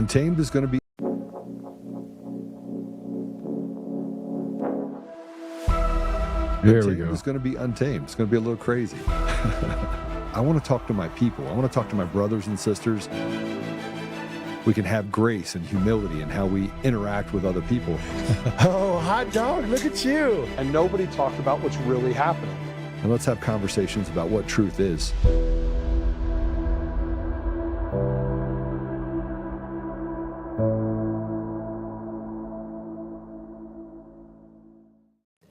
Untamed is going to be... There we go. It's going to be untamed. It's going to be a little crazy. I want to talk to my people. I want to talk to my brothers and sisters. We can have grace and humility in how we interact with other people. Oh, hot dog, look at you. And nobody talked about what's really happening. And let's have conversations about what truth is.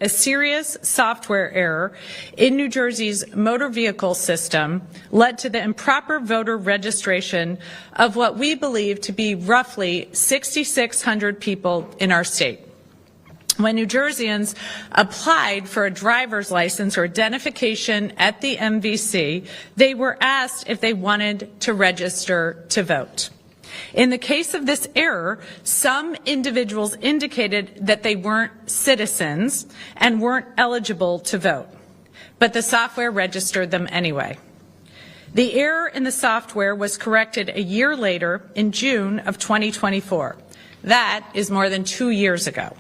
A serious software error in New Jersey's motor vehicle system led to the improper voter registration of what we believe to be roughly 6,600 people in our state. When New Jerseyans applied for a driver's license or identification at the MVC, they were asked if they wanted to register to vote. In the case of this error, some individuals indicated that they weren't citizens and weren't eligible to vote, but the software registered them anyway. The error in the software was corrected a year later in June of 2024. That is more than 2 years ago.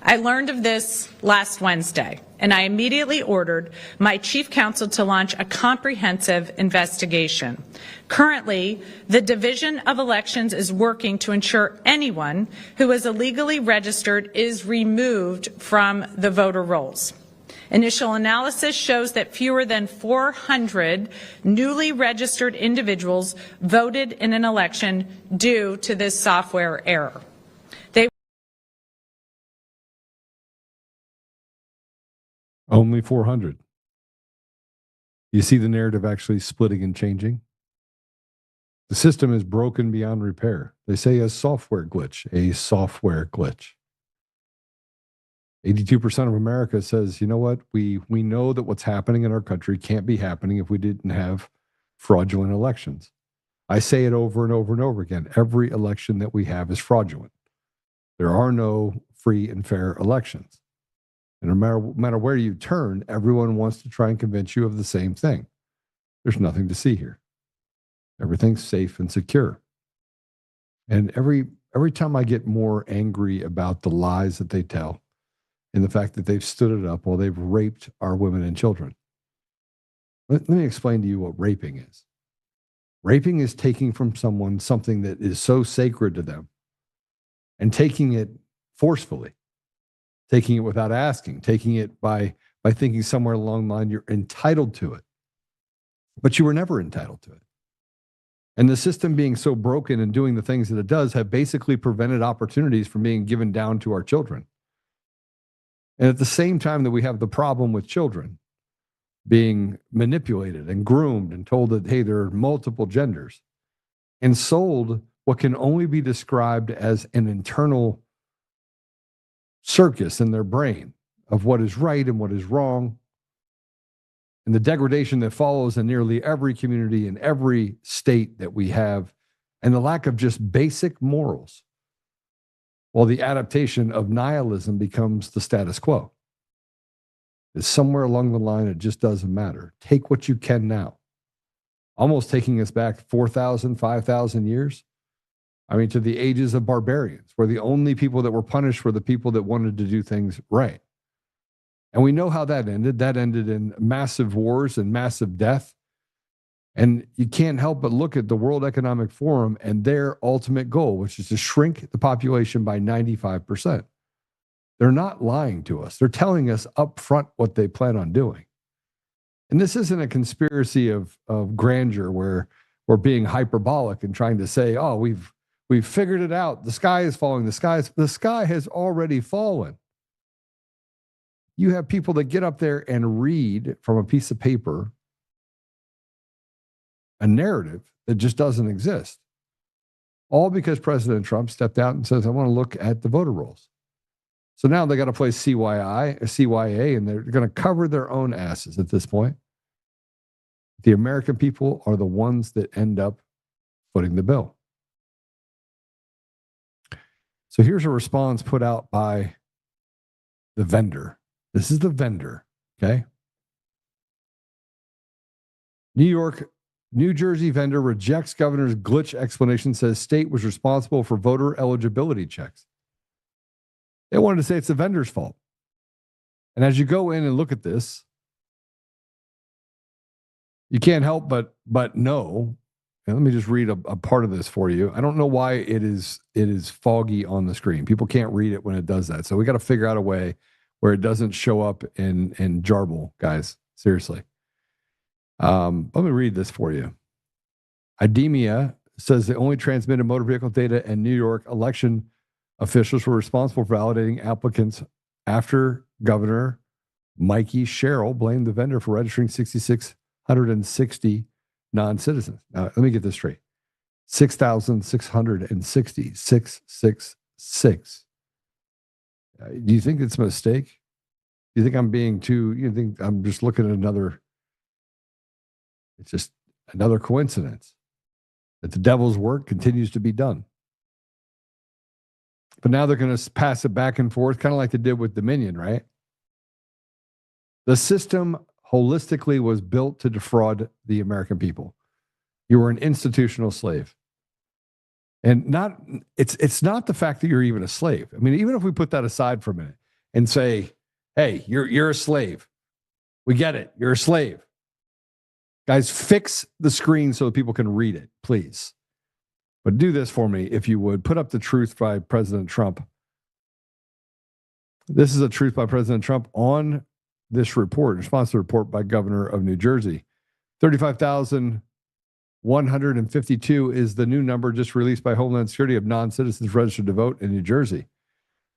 I learned of this last Wednesday, and I immediately ordered my chief counsel to launch a comprehensive investigation. Currently, the Division of Elections is working to ensure anyone who is illegally registered is removed from the voter rolls. Initial analysis shows that fewer than 400 newly registered individuals voted in an election due to this software error. Only 400. You see the narrative actually splitting and changing? The system is broken beyond repair. They say a software glitch, a software glitch. 82% of America says, you know what, we know that what's happening in our country can't be happening if we didn't have fraudulent elections. I say it over and over and over again. Every election that we have is fraudulent. There are no free and fair elections. And no matter where you turn, everyone wants to try and convince you of the same thing. There's nothing to see here. Everything's safe and secure. And every time I get more angry about the lies that they tell and the fact that they've stood it up while they've raped our women and children. Let me explain to you what raping is. Raping is taking from someone something that is so sacred to them and taking it forcefully. Taking it without asking, taking it by thinking somewhere along the line you're entitled to it. But you were never entitled to it. And the system being so broken and doing the things that it does have basically prevented opportunities from being given down to our children. And at the same time that we have the problem with children being manipulated and groomed and told that, hey, there are multiple genders and sold what can only be described as an internal circus in their brain of what is right and what is wrong, and the degradation that follows in nearly every community in every state that we have, and the lack of just basic morals, while the adaptation of nihilism becomes the status quo. It's somewhere along the line, it just doesn't matter. Take what you can now. Almost taking us back 4,000, 5,000 years. I mean, to the ages of barbarians, where the only people that were punished were the people that wanted to do things right. And we know how that ended. That ended in massive wars and massive death. And you can't help but look at the World Economic Forum and their ultimate goal, which is to shrink the population by 95%. They're not lying to us. They're telling us up front what they plan on doing. And this isn't a conspiracy of grandeur where we're being hyperbolic and trying to say, oh, we've figured it out. The sky is falling. The sky has already fallen. You have people that get up there and read from a piece of paper a narrative that just doesn't exist. All because President Trump stepped out and says, I want to look at the voter rolls. So now they got to play CYA, and they're going to cover their own asses at this point. The American people are the ones that end up footing the bill. So here's a response put out by the vendor. This is the vendor, okay? New York New Jersey vendor rejects governor's glitch explanation, says state was responsible for voter eligibility checks. They wanted to say it's the vendor's fault. And as you go in and look at this, you can't help but know. And let me just read a part of this for you. I don't know why it is foggy on the screen. People can't read it when it does that. So we got to figure out a way where it doesn't show up in jarble, guys. Seriously. Let me read this for you. IDEMIA says they only transmitted motor vehicle data, and New York election officials were responsible for validating applicants after Governor Mikie Sherrill blamed the vendor for registering 6,660 non-citizens. Now, let me get this straight. 6,660. 666. Do you think it's a mistake? Do you think I'm being you think I'm just looking at it's just another coincidence that the devil's work continues to be done. But now they're going to pass it back and forth, kind of like they did with Dominion, right? The system holistically was built to defraud the American people. You were an institutional slave. And it's not the fact that you're even a slave. I mean, even if we put that aside for a minute and say, hey, you're a slave. We get it. You're a slave. Guys, fix the screen so that people can read it, please. But do this for me, if you would. Put up the truth by President Trump. This is a truth by President Trump on this report, response to the report by Governor of New Jersey. 35,152 is the new number just released by Homeland Security of non-citizens registered to vote in New Jersey.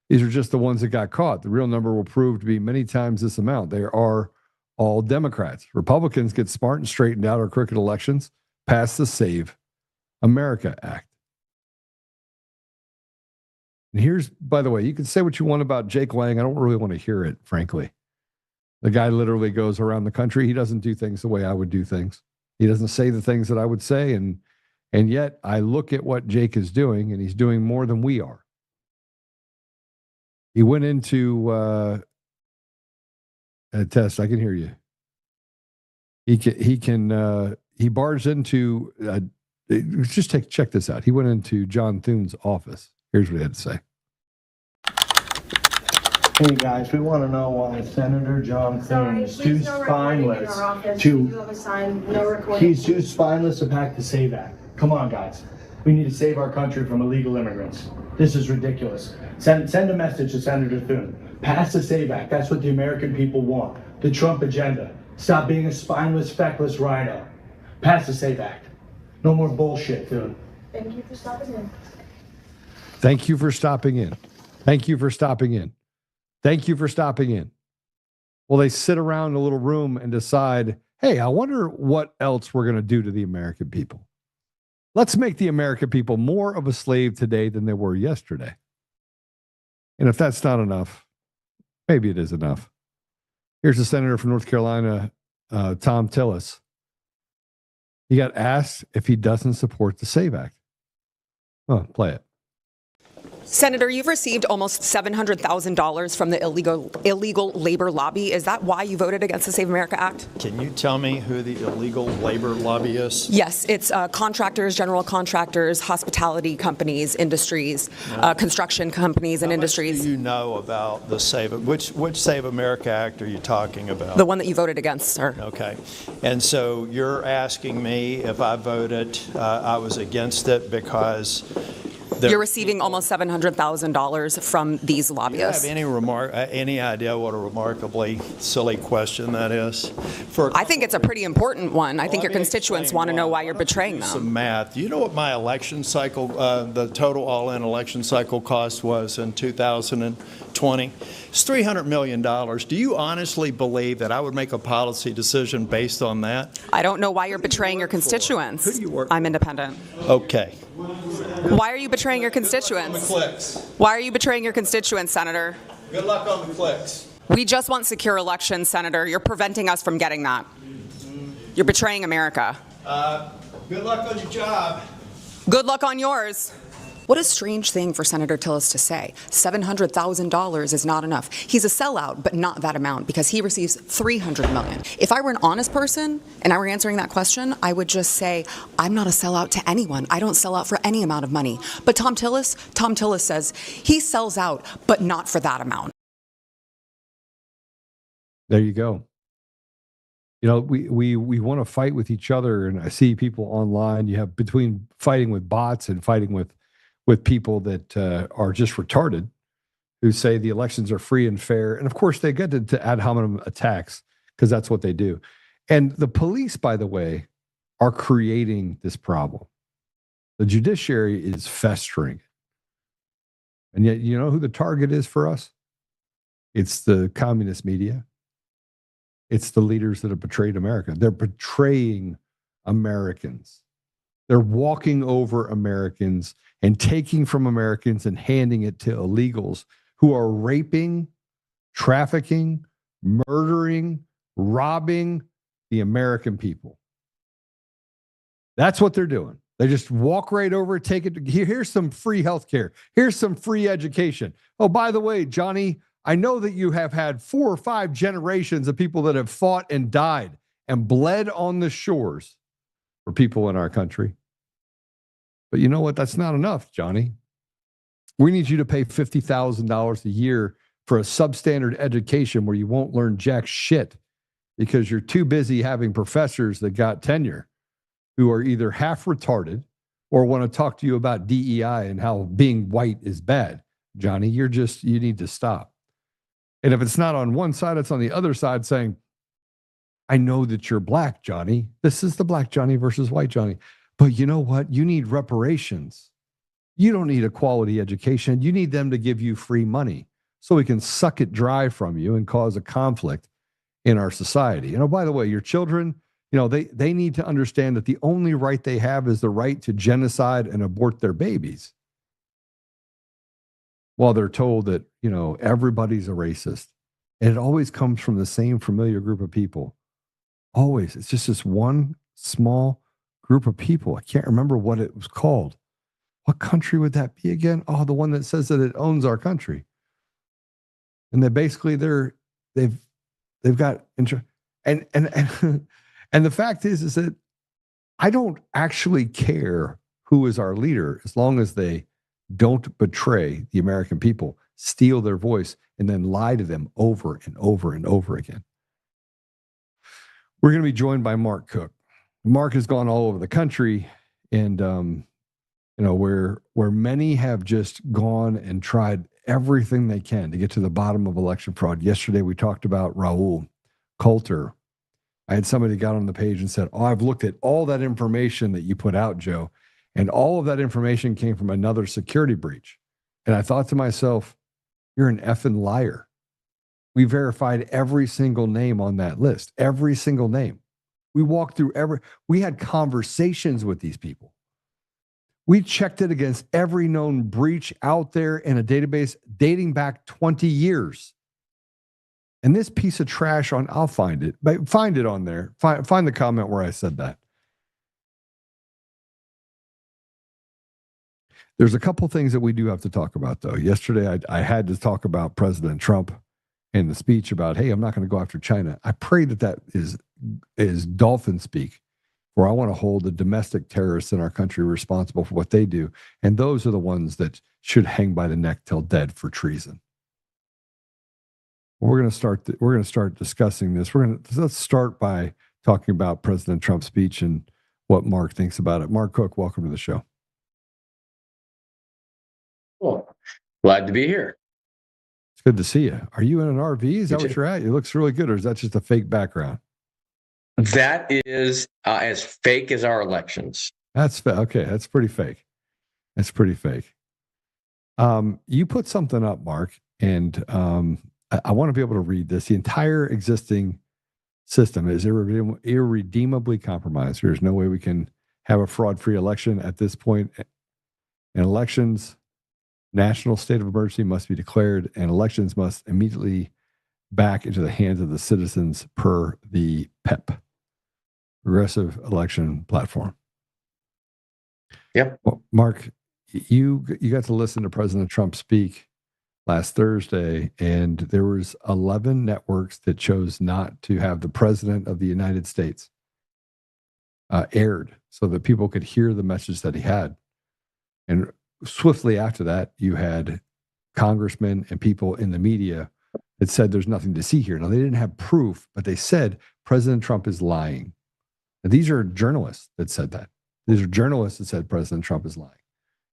These are just the ones that got caught. The real number will prove to be many times this amount. They are all Democrats. Republicans get smart and straightened out our crooked elections, pass the Save America Act. And here's, by the way, you can say what you want about Jake Lang. I don't really want to hear it, frankly. The guy literally goes around the country. He doesn't do things the way I would do things. He doesn't say the things that I would say. And yet I look at what Jake is doing, and he's doing more than we are. He went into a test. I can hear you. He barged into, check this out. He went into John Thune's office. Here's what he had to say. Hey guys, we want to know why Senator John Thune is too spineless he's too spineless to pack the SAVE Act. Come on guys, we need to save our country from illegal immigrants. This is ridiculous. Send a message to Senator Thune. Pass the SAVE Act. That's what the American people want. The Trump agenda. Stop being a spineless, feckless rhino. Pass the SAVE Act. No more bullshit, Thune. Thank you for stopping in. Thank you for stopping in. Thank you for stopping in. Thank you for stopping in. Well, they sit around in a little room and decide, hey, I wonder what else we're going to do to the American people. Let's make the American people more of a slave today than they were yesterday. And if that's not enough, maybe it is enough. Here's the senator from North Carolina, Thom Tillis. He got asked if he doesn't support the SAVE Act. Oh, play it. Senator, you've received almost $700,000 from the illegal labor lobby. Is that why you voted against the Save America Act? Can you tell me who the illegal labor lobby is? Yes, it's contractors, general contractors, hospitality companies, industries, construction companies and industries. How much do you know about the which Save America Act are you talking about? The one that you voted against, sir. Okay. And so you're asking me if I voted, I was against it because you're receiving almost $700,000 from these lobbyists. Do you have any idea what a remarkably silly question that is? I think it's a pretty important one. I think your constituents want to know why you're betraying them. Some math. Do you know what my election cycle, the total all-in election cycle cost was in 2020? It's $300 million. Do you honestly believe that I would make a policy decision based on that? I don't know why you're betraying your constituents. Who do you work for? I'm independent. Okay. Why are you betraying your constituents? Clicks. Why are you betraying your constituents, Senator? Good luck on the clicks. We just want secure elections, Senator. You're preventing us from getting that. You're betraying America. Good luck on your job. Good luck on yours. What a strange thing for Senator Tillis to say. $700,000 is not enough. He's a sellout, but not that amount, because he receives $300 million. If I were an honest person and I were answering that question, I would just say, I'm not a sellout to anyone. I don't sell out for any amount of money. But Thom Tillis says he sells out, but not for that amount. There you go. You know, we want to fight with each other, and I see people online. You have between fighting with bots and fighting with people that are just retarded, who say the elections are free and fair, and of course they get to ad hominem attacks because that's what they do. And the police, by the way, are creating this problem. The judiciary is festering, and yet you know who the target is for us? It's the communist media. It's the leaders that have betrayed America. They're betraying Americans. They're walking over Americans and taking from Americans and handing it to illegals who are raping, trafficking, murdering, robbing the American people. That's what they're doing. They just walk right over, take it. Here's some free healthcare. Here's some free education. Oh, by the way, Johnny, I know that you have had 4 or 5 generations of people that have fought and died and bled on the shores for people in our country. But you know what? That's not enough, Johnny. We need you to pay $50,000 a year for a substandard education where you won't learn jack shit because you're too busy having professors that got tenure who are either half retarded or want to talk to you about DEI and how being white is bad. Johnny, you need to stop. And if it's not on one side, it's on the other side saying, I know that you're black, Johnny. This is the black Johnny versus white Johnny. But you know what? You need reparations. You don't need a quality education. You need them to give you free money so we can suck it dry from you and cause a conflict in our society. You know, by the way, your children, you know, they need to understand that the only right they have is the right to genocide and abort their babies. While they're told that, you know, everybody's a racist. And it always comes from the same familiar group of people. Always. It's just this one small group of people. I can't remember what it was called. What country would that be again? Oh, the one that says that it owns our country. And that basically they've got and the fact is that I don't actually care who is our leader as long as they don't betray the American people, steal their voice, and then lie to them over and over and over again. We're going to be joined by Mark Cook. Mark has gone all over the country, and you know, where many have just gone and tried everything they can to get to the bottom of election fraud. Yesterday, we talked about Raul Coulter. I had somebody got on the page and said, "Oh, I've looked at all that information that you put out, Joe. And all of that information came from another security breach." And I thought to myself, you're an effing liar. We verified every single name on that list, every single name. We walked through we had conversations with these people. We checked it against every known breach out there in a database dating back 20 years. And this piece of trash I'll find it, but find it on there. Find the comment where I said that. There's a couple things that we do have to talk about, though. Yesterday, I had to talk about President Trump and the speech about, hey, I'm not going to go after China. I pray that is dolphin speak, where I want to hold the domestic terrorists in our country responsible for what they do. And those are the ones that should hang by the neck till dead for treason. We're going to start discussing this. Let's start by talking about President Trump's speech and what Mark thinks about it. Mark Cook, welcome to the show. Cool. Glad to be here. It's good to see you. Are you in an RV? Is that what you're at? It looks really good, or is that just a fake background? That is as fake as our elections. Okay. That's pretty fake. You put something up, Mark, and I want to be able to read this. The entire existing system is irredeemably compromised. There's no way we can have a fraud-free election at this point. In elections, national state of emergency must be declared, and elections must immediately back into the hands of the citizens per the PEP, Progressive Election Platform. Yep. Well, Mark, you got to listen to President Trump speak last Thursday, and there was 11 networks that chose not to have the President of the United States aired so that people could hear the message that he had. And swiftly after that, you had congressmen and people in the media that said there's nothing to see here. Now, they didn't have proof, but they said President Trump is lying. Now, these are journalists that said that. These are journalists that said President Trump is lying.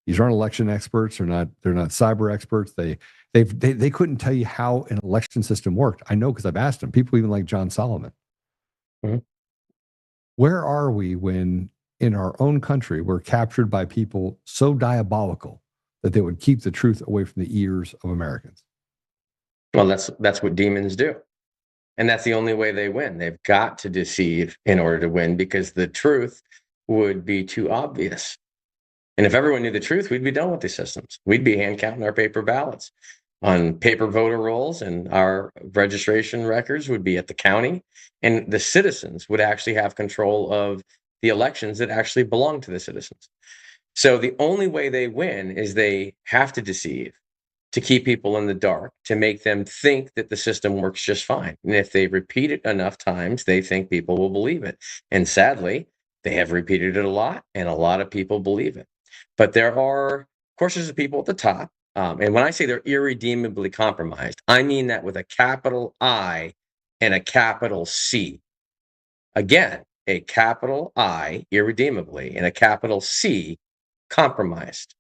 These aren't election experts. They're not cyber experts. They couldn't tell you how an election system worked. I know because I've asked them. People even like John Solomon. Mm-hmm. Where are we when in our own country we're captured by people so diabolical that they would keep the truth away from the ears of Americans? Well, that's what demons do. And that's the only way they win. They've got to deceive in order to win, because the truth would be too obvious. And if everyone knew the truth, we'd be done with these systems. We'd be hand counting our paper ballots on paper voter rolls, and our registration records would be at the county, and the citizens would actually have control of the elections that actually belong to the citizens. So the only way they win is they have to deceive, to keep people in the dark, to make them think that the system works just fine. And if they repeat it enough times, they think people will believe it. And sadly, they have repeated it a lot, and a lot of people believe it. But there are, of course, there's the people at the top. And when I say they're irredeemably compromised, I mean that with a capital I and a capital C. Again, a capital I, irredeemably, and a capital C, compromised.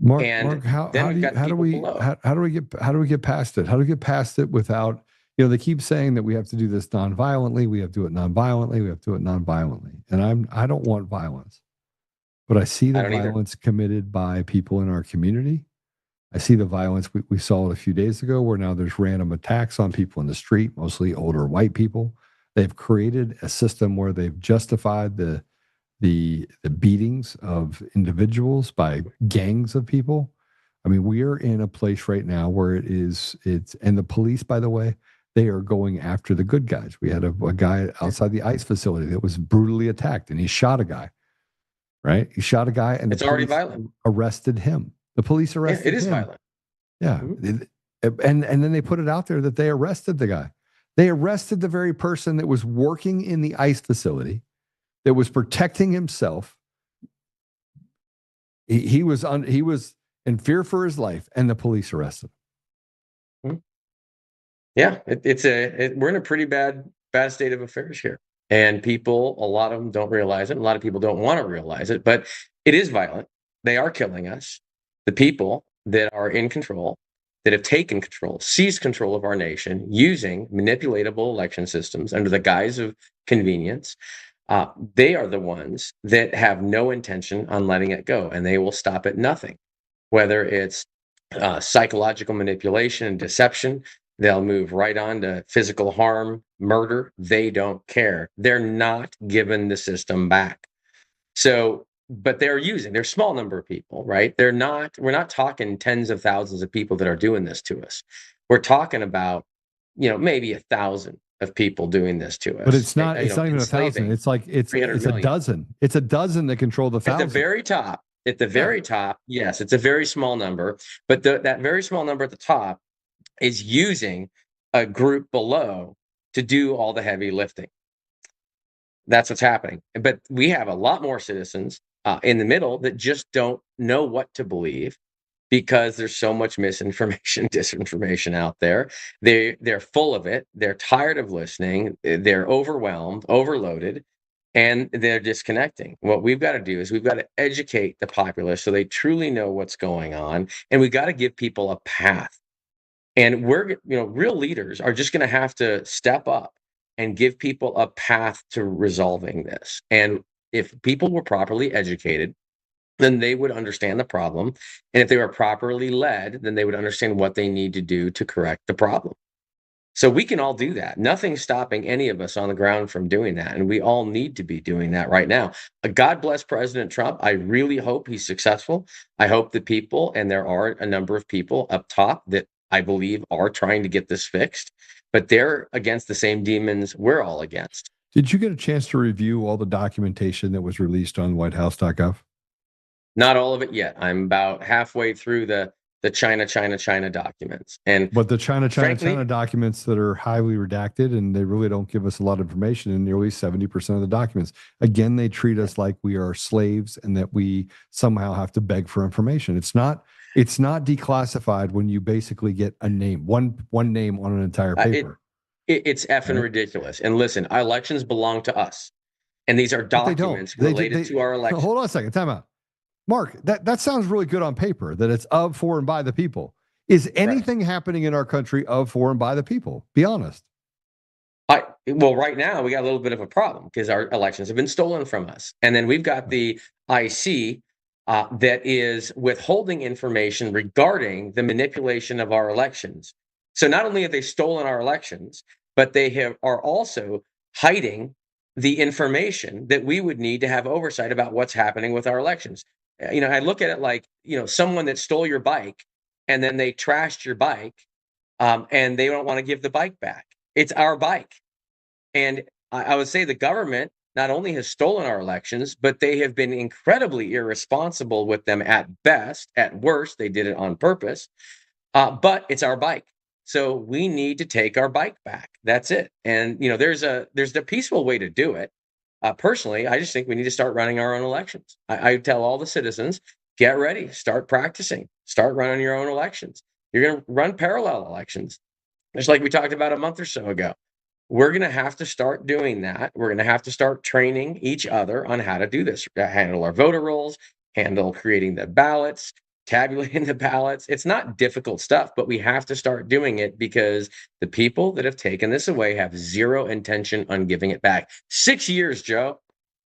Mark, And how then do we get past it? How do we get past it without, they keep saying that we have to do this nonviolently, we have to do it nonviolently, we have to do it nonviolently. And I don't want violence. But I see the violence committed by people in our community. I see the violence. We saw it a few days ago, where now there's random attacks on people in the street, mostly older white people. They've created a system where they've justified the beatings of individuals by gangs of people. I mean, we are in a place right now where and the police, by the way, they are going after the good guys. We had a guy outside the ICE facility that was brutally attacked, and he shot a guy. Right? He shot a guy, and it's already violent. Arrested him. The police arrested him. It is violent. Yeah. Mm-hmm. And then they put it out there that they arrested the guy. They arrested the very person that was working in the ICE facility, that was protecting himself. He was in fear for his life, and the police arrested him. Mm-hmm. Yeah, we're in a pretty bad state of affairs here. And people, a lot of them don't realize it. A lot of people don't want to realize it, but it is violent. They are killing us. The people that are in control, that have taken control, seized control of our nation using manipulatable election systems under the guise of convenience, they are the ones that have no intention on letting it go, and they will stop at nothing. Whether it's psychological manipulation and deception, they'll move right on to physical harm, murder. They don't care. They're not giving the system back. So, but they're a small number of people, right? We're not talking tens of thousands of people that are doing this to us. We're talking about, maybe 1,000 of people doing this to us. But it's not even 1,000. It's like, it's a dozen. It's a dozen that control the 1,000. At the very top, yes, it's a very small number, but that very small number at the top is using a group below to do all the heavy lifting. That's what's happening. But we have a lot more citizens in the middle that just don't know what to believe, because there's so much misinformation, disinformation out there. They're full of it. They're tired of listening. They're overwhelmed, overloaded, and they're disconnecting. What we've got to do is we've got to educate the populace so they truly know what's going on, and we've got to give people a path. And real leaders are just going to have to step up and give people a path to resolving this. And if people were properly educated, then they would understand the problem. And if they were properly led, then they would understand what they need to do to correct the problem. So we can all do that. Nothing's stopping any of us on the ground from doing that. And we all need to be doing that right now. God bless President Trump. I really hope he's successful. I hope the people, and there are a number of people up top that I believe are trying to get this fixed, but they're against the same demons we're all against. Did you get a chance to review all the documentation that was released on whitehouse.gov? Not all of it yet. I'm about halfway through the China documents. And But the China frankly, documents that are highly redacted and they really don't give us a lot of information in nearly 70% of the documents. Again, they treat us like we are slaves and that we somehow have to beg for information. It's not declassified when you basically get a name, one name on an entire paper. it's effing ridiculous. And listen, our elections belong to us. And these are But they don't. documents related to our election. Hold on a second. Time out. Mark, that sounds really good on paper, that it's of, for, and by the people. Is anything happening in our country of, for, and by the people? Be honest. Well, right now we got a little bit of a problem because our elections have been stolen from us. And then we've got the IC that is withholding information regarding the manipulation of our elections. So not only have they stolen our elections, but they are also hiding the information that we would need to have oversight about what's happening with our elections. I look at it like, someone that stole your bike and then they trashed your bike and they don't want to give the bike back. It's our bike. And I would say the government not only has stolen our elections, but they have been incredibly irresponsible with them at best. At worst, they did it on purpose. But it's our bike. So we need to take our bike back. That's it. And, there's the peaceful way to do it. Personally, I just think we need to start running our own elections. I tell all the citizens, get ready, start practicing, start running your own elections. You're going to run parallel elections, just like we talked about a month or so ago. We're going to have to start doing that. We're going to have to start training each other on how to do this, handle our voter rolls, handle creating the ballots, tabulating the ballots. It's not difficult stuff, but we have to start doing it because the people that have taken this away have zero intention on giving it back. 6 years, Joe.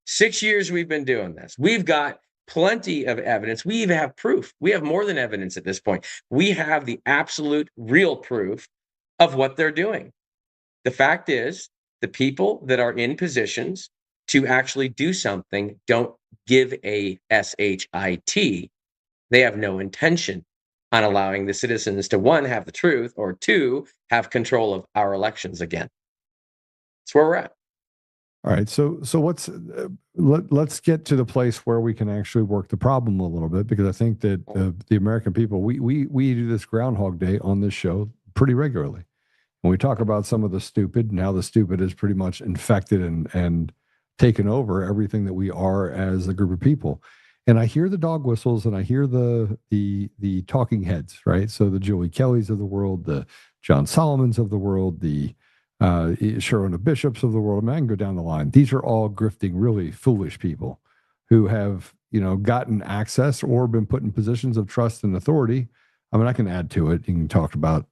6 years we've been doing this. We've got plenty of evidence. We even have proof. We have more than evidence at this point. We have the absolute real proof of what they're doing. The fact is, the people that are in positions to actually do something don't give a SHIT. They have no intention on allowing the citizens to, one, have the truth, or two, have control of our elections again. That's where we're at. All right. So let's get to the place where we can actually work the problem a little bit, because I think that the American people, we do this Groundhog Day on this show pretty regularly. When we talk about some of the stupid, now the stupid is pretty much infected and taken over everything that we are as a group of people. And I hear the dog whistles and I hear the talking heads, right? So the Julie Kellys of the world, the John Solomons of the world, the Sherronna Bishops of the world. I mean, I can go down the line. These are all grifting, really foolish people who have, gotten access or been put in positions of trust and authority. I mean, I can add to it. You can talk about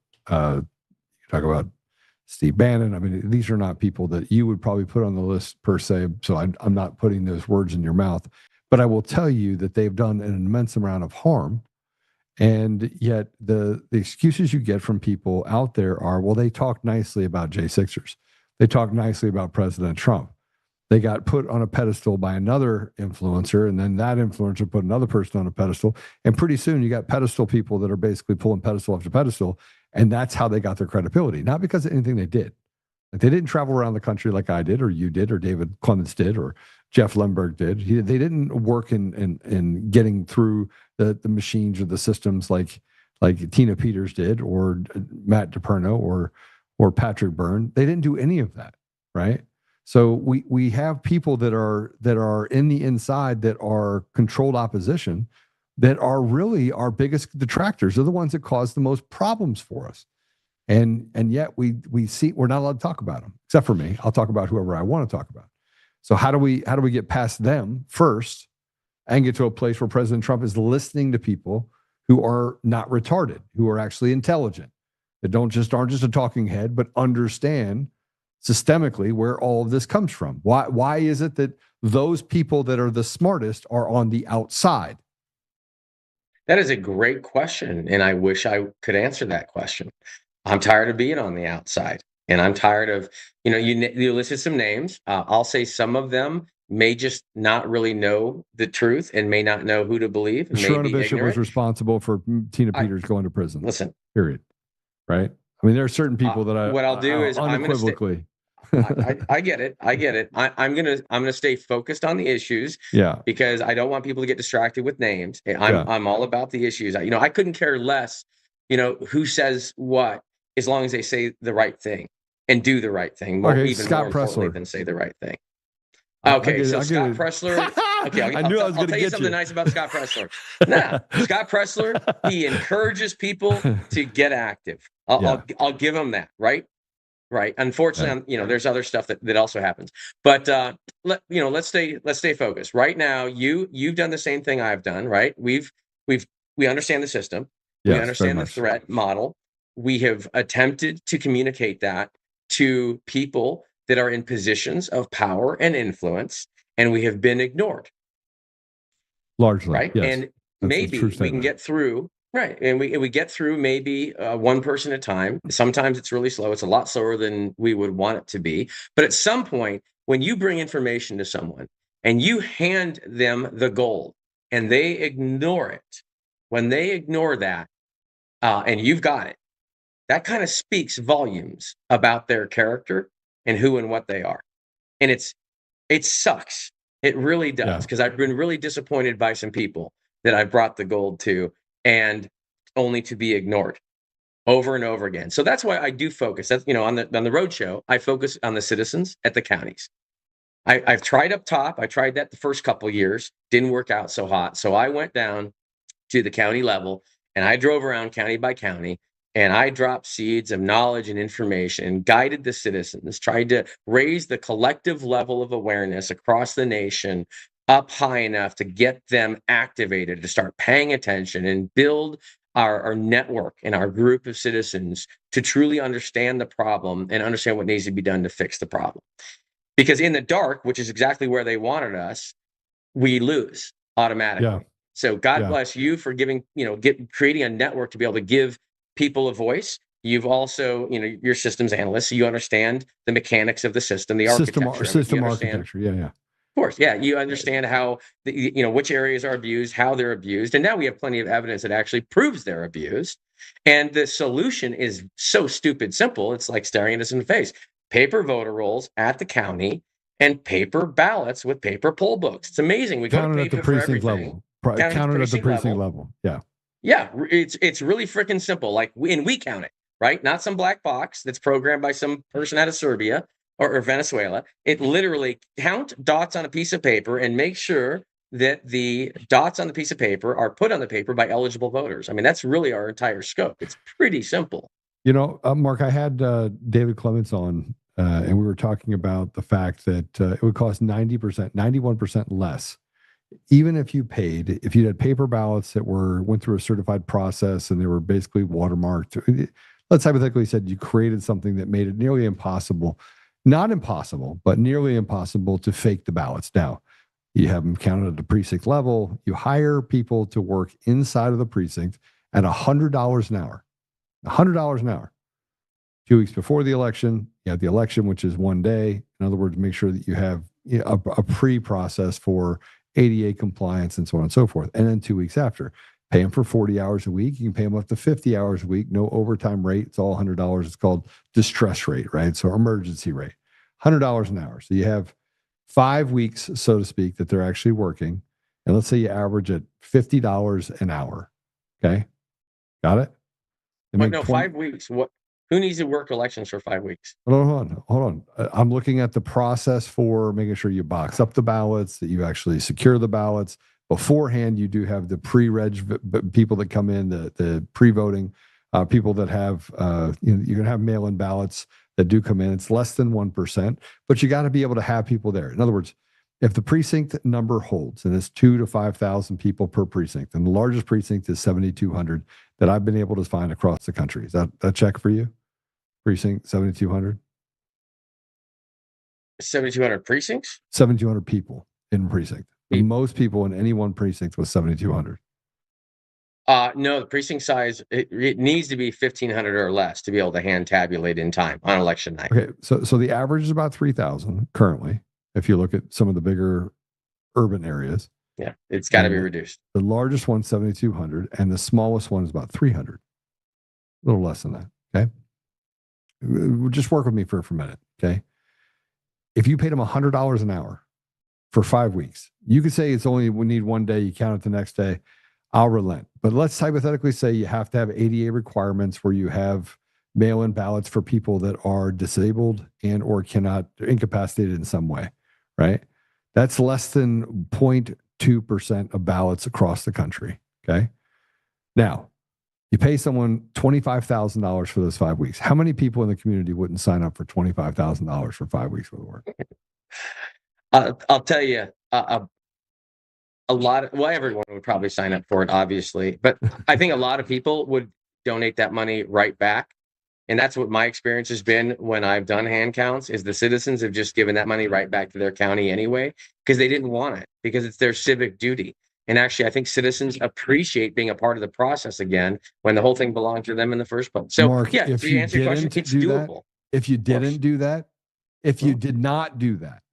Steve Bannon. I mean, these are not people that you would probably put on the list per se. So I'm not putting those words in your mouth. But I will tell you that they've done an immense amount of harm. And yet the excuses you get from people out there are, well, they talk nicely about J6ers. They talk nicely about President Trump. They got put on a pedestal by another influencer, and then that influencer put another person on a pedestal. And pretty soon you got pedestal people that are basically pulling pedestal after pedestal. And that's how they got their credibility, not because of anything they did. Like, they didn't travel around the country like I did, or you did, or David Clements did, or Jeff Lemberg did. They didn't work in getting through the machines or the systems like Tina Peters did, or Matt DePerno, or Patrick Byrne. They didn't do any of that, right? So we have people that are in the inside that are controlled opposition, that are really our biggest detractors. They're the ones that cause the most problems for us. And yet we see we're not allowed to talk about them, except for me. I'll talk about whoever I want to talk about. So how do we get past them first and get to a place where President Trump is listening to people who are not retarded, who are actually intelligent, that aren't just a talking head, but understand systemically where all of this comes from? Why is it that those people that are the smartest are on the outside? That is a great question, and I wish I could answer that question. I'm tired of being on the outside, and I'm tired of, you listed some names. I'll say some of them may just not really know the truth and may not know who to believe. Sherronna Bishop was responsible for Tina Peters going to prison. Listen, period. Right? I mean, there are certain people that what I'll do is unequivocally. I get it. I get it. I'm gonna stay focused on the issues. Yeah. Because I don't want people to get distracted with names. I'm all about the issues. I couldn't care less, who says what, as long as they say the right thing and do the right thing. More importantly than say the right thing. Okay, so Scott Pressler. Okay, I'll tell you something nice about Scott Pressler. Scott Pressler, he encourages people to get active. I'll give him that. Right. Unfortunately, there's other stuff that also happens. But let's stay focused. Right now, you've done the same thing I've done. Right. We understand the system. Yes, we understand the threat model. We have attempted to communicate that to people that are in positions of power and influence, and we have been ignored. Largely, right? Yes. And maybe we can get through, right? And we get through maybe one person at a time. Sometimes it's really slow. It's a lot slower than we would want it to be. But at some point, when you bring information to someone and you hand them the gold and they ignore it, when they ignore that, and you've got it, that kind of speaks volumes about their character and who and what they are. And it sucks. It really does, because I've been really disappointed by some people that I brought the gold to, and only to be ignored over and over again. So that's why I do focus. That's, on the road show, I focus on the citizens at the counties. I've tried up top. I tried that the first couple of years, didn't work out so hot. So I went down to the county level and I drove around county by county. And I dropped seeds of knowledge and information, guided the citizens, tried to raise the collective level of awareness across the nation up high enough to get them activated, to start paying attention and build our network and our group of citizens to truly understand the problem and understand what needs to be done to fix the problem. Because in the dark, which is exactly where they wanted us, we lose automatically. Yeah. So God bless you for creating a network to be able to give people a voice. You've also, you're systems analysts, so you understand the mechanics of the system, the architecture. System architecture. Yeah. Of course. Yeah. You understand how, which areas are abused, how they're abused. And now we have plenty of evidence that actually proves they're abused. And the solution is so stupid simple. It's like staring us in the face. Paper voter rolls at the county and paper ballots with paper poll books. It's amazing. We counted go to at the precinct level. Counted at the precinct level. Yeah. Yeah, it's really freaking simple. Like, we count it, right? Not some black box that's programmed by some person out of Serbia or Venezuela. It literally count dots on a piece of paper and make sure that the dots on the piece of paper are put on the paper by eligible voters. I mean, that's really our entire scope. It's pretty simple. Mark, I had David Clements on, and we were talking about the fact that it would cost 91% less. Even if you had paper ballots that went through a certified process and they were basically watermarked, let's hypothetically said you created something that made it nearly impossible, not impossible, but nearly impossible to fake the ballots. Now, you have them counted at the precinct level. You hire people to work inside of the precinct at $100 an hour. $100 an hour. 2 weeks before the election, you have the election, which is 1 day. In other words, make sure that you have a pre-process for ADA compliance and so on and so forth. And then 2 weeks after, pay them for 40 hours a week. You can pay them up to 50 hours a week. No overtime rate. It's all $100. It's called distress rate, right? So emergency rate, $100 an hour. So you have 5 weeks, so to speak, that they're actually working. And let's say you average at $50 an hour. Okay. Got it? 5 weeks. Who needs to work elections for 5 weeks? Hold on. I'm looking at the process for making sure you box up the ballots, that you actually secure the ballots. Beforehand, you do have the pre-reg people that come in, the pre-voting people that have, you're going to have mail-in ballots that do come in. It's less than 1%, but you got to be able to have people there. In other words, if the precinct number holds, and it's 2,000 to 5,000 people per precinct, and the largest precinct is 7,200 that I've been able to find across the country. Is that check for you? Precinct 7,200? 7,200 precincts? 7,200 people in precinct. The most people in any one precinct was 7,200. No, the precinct size, it needs to be 1,500 or less to be able to hand tabulate in time on election night. Okay, so the average is about 3,000 currently, if you look at some of the bigger urban areas. Yeah, it's got to be reduced. The largest one's 7,200, and the smallest one is about 300. A little less than that, okay? Just work with me for a minute, okay? if you paid them $100 an hour for 5 weeks, you could say it's only, we need 1 day, you count it the next day, I'll relent. But let's hypothetically say you have to have ADA requirements where you have mail-in ballots for people that are disabled and or cannot, incapacitated in some way, right? That's less than 0.2% of ballots across the country, okay? Now, you pay someone $25,000 for those 5 weeks. How many people in the community wouldn't sign up for $25,000 for 5 weeks worth of work? I'll tell you, a lot of, well, everyone would probably sign up for it, obviously, but I think a lot of people would donate that money right back. And that's what my experience has been when I've done hand counts, is the citizens have just given that money right back to their county anyway, because they didn't want it, because it's their civic duty. And actually, I think citizens appreciate being a part of the process again when the whole thing belonged to them in the first place. So, Mark, yeah, if to you answer your question, didn't it's do that, doable. if you didn't do that, if you did not do that,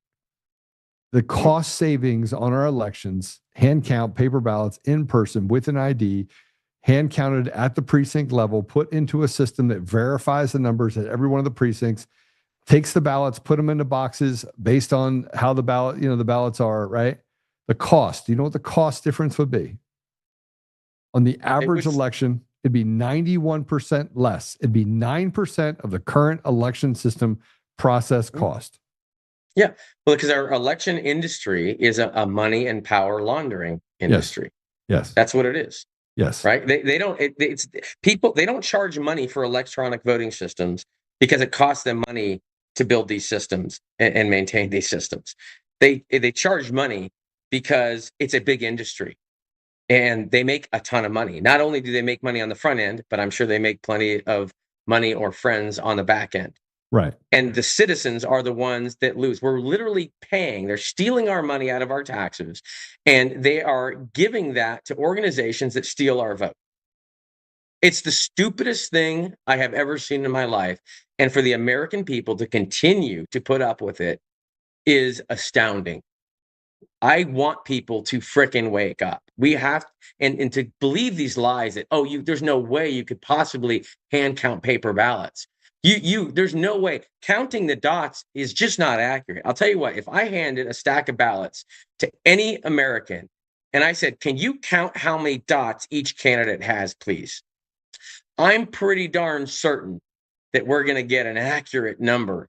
the cost savings on our elections, hand count, paper ballots, in person with an ID, hand counted at the precinct level, put into a system that verifies the numbers at every one of the precincts, takes the ballots, put them into boxes based on how the ballot, the ballots are, right? The cost, do you know what the cost difference would be? On the average election, it'd be 91% less. It'd be 9% of the current election system process cost. Yeah, well, because our election industry is a money and power laundering industry. Yes. That's what it is. Yes. Right. They don't, it's people, they don't charge money for electronic voting systems because it costs them money to build these systems and maintain these systems. They charge money because it's a big industry and they make a ton of money. Not only do they make money on the front end, but I'm sure they make plenty of money or friends on the back end. Right. And the citizens are the ones that lose. We're literally paying, they're stealing our money out of our taxes, and they are giving that to organizations that steal our vote. It's the stupidest thing I have ever seen in my life. And for the American people to continue to put up with it is astounding. I want people to frickin' wake up. We have, and to believe these lies that, there's no way you could possibly hand count paper ballots. There's no way. Counting the dots is just not accurate. I'll tell you what, if I handed a stack of ballots to any American and I said, can you count how many dots each candidate has, please? I'm pretty darn certain that we're going to get an accurate number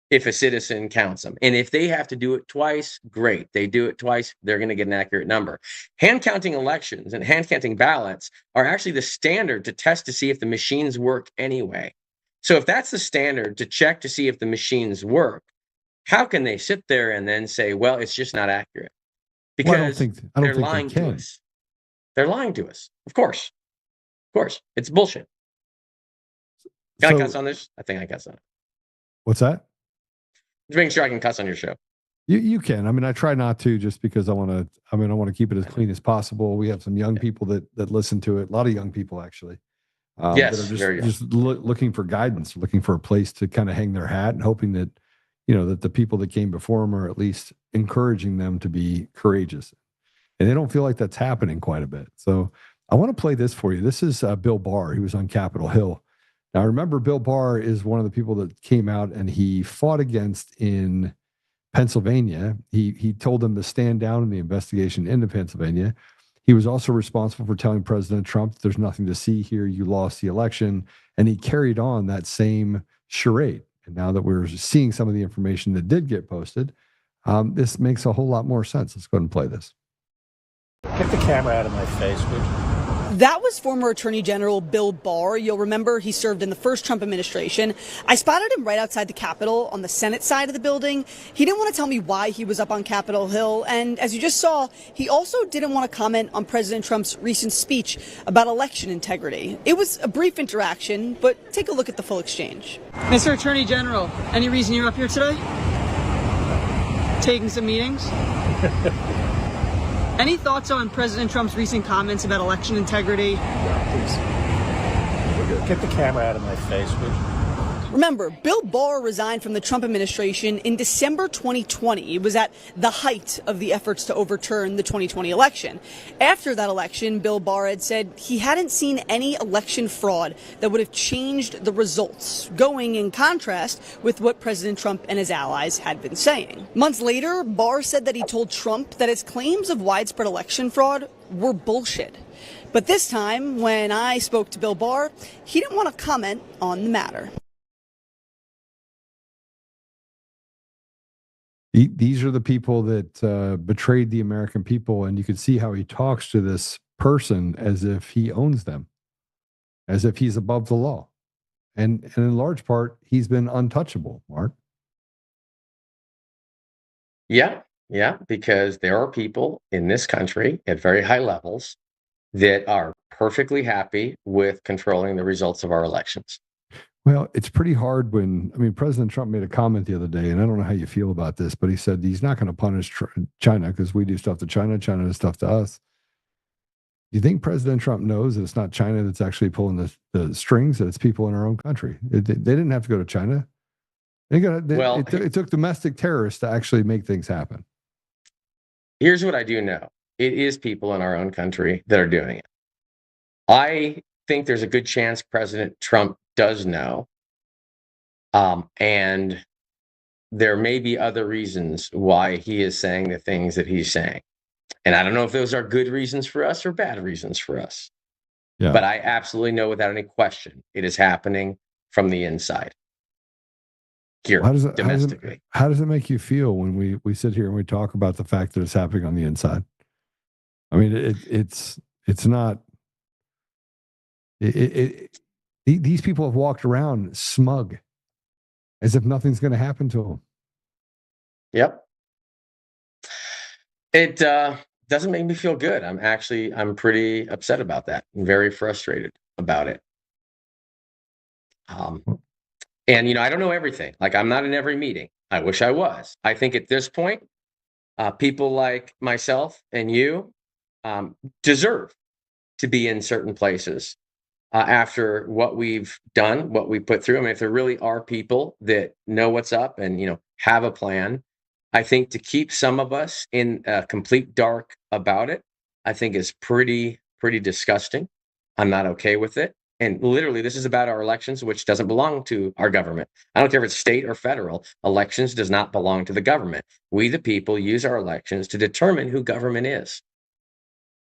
if a citizen counts them. And if they have to do it twice, great. They do it twice, they're going to get an accurate number. Hand counting elections and hand counting ballots are actually the standard to test to see if the machines work anyway. So if that's the standard to check to see if the machines work, how can they sit there and then say, well, it's just not accurate? Because I don't they're think lying they to can. us. They're lying to us. Of course. Of course. It's bullshit. Can I cuss on this? I think I cuss on it. What's that? Just making sure I can cuss on your show. You can. I mean, I try not to, just because I want to keep it as clean as possible. We have some young people that listen to it. A lot of young people, actually. Yes, that are just looking for guidance, looking for a place to kind of hang their hat, and hoping that, that the people that came before them are at least encouraging them to be courageous. And they don't feel like that's happening quite a bit. So I want to play this for you. This is Bill Barr. He was on Capitol Hill. Now, remember, Bill Barr is one of the people that came out and he fought against in Pennsylvania. He told them to stand down in the investigation into Pennsylvania. He was also responsible for telling President Trump, there's nothing to see here, you lost the election. And he carried on that same charade. And now that we're seeing some of the information that did get posted, this makes a whole lot more sense. Let's go ahead and play this. Get the camera out of my face, would you? That was former Attorney General Bill Barr. You'll remember he served in the first Trump administration. I spotted him right outside the Capitol on the Senate side of the building. He didn't want to tell me why he was up on Capitol Hill. And as you just saw, he also didn't want to comment on President Trump's recent speech about election integrity. It was a brief interaction, but take a look at the full exchange. Mr. Attorney General, any reason you're up here today? Taking some meetings? Any thoughts on President Trump's recent comments about election integrity? Please. Get the camera out of my face, would you? Remember, Bill Barr resigned from the Trump administration in December 2020. It was at the height of the efforts to overturn the 2020 election. After that election, Bill Barr had said he hadn't seen any election fraud that would have changed the results, going in contrast with what President Trump and his allies had been saying. Months later, Barr said that he told Trump that his claims of widespread election fraud were bullshit. But this time, when I spoke to Bill Barr, he didn't want to comment on the matter. These are the people that betrayed the American people, and you can see how he talks to this person as if he owns them, as if he's above the law. And in large part, he's been untouchable, Mark. Yeah, because there are people in this country at very high levels that are perfectly happy with controlling the results of our elections. Well, it's pretty hard President Trump made a comment the other day, and I don't know how you feel about this, but he said he's not going to punish China because we do stuff to China, China does stuff to us. Do you think President Trump knows that it's not China that's actually pulling the strings, that it's people in our own country? They didn't have to go to China. It took domestic terrorists to actually make things happen. Here's what I do know. It is people in our own country that are doing it. I think there's a good chance President Trump does know. And there may be other reasons why he is saying the things that he's saying. And I don't know if those are good reasons for us or bad reasons for us. Yeah. But I absolutely know without any question, it is happening from the inside. Here, domestically. How does it make you feel when we sit here and we talk about the fact that it's happening on the inside? I mean, it's not. These people have walked around smug, as if nothing's going to happen to them. Yep. It doesn't make me feel good. I'm pretty upset about that. I'm very frustrated about it. And I don't know everything. Like, I'm not in every meeting. I wish I was. I think at this point, people like myself and you deserve to be in certain places after what we've done, what we put through. I mean, if there really are people that know what's up and, have a plan, I think to keep some of us in complete dark about it, I think is pretty disgusting. I'm not okay with it. And literally, this is about our elections, which doesn't belong to our government. I don't care if it's state or federal. Elections does not belong to the government. We, the people, use our elections to determine who government is.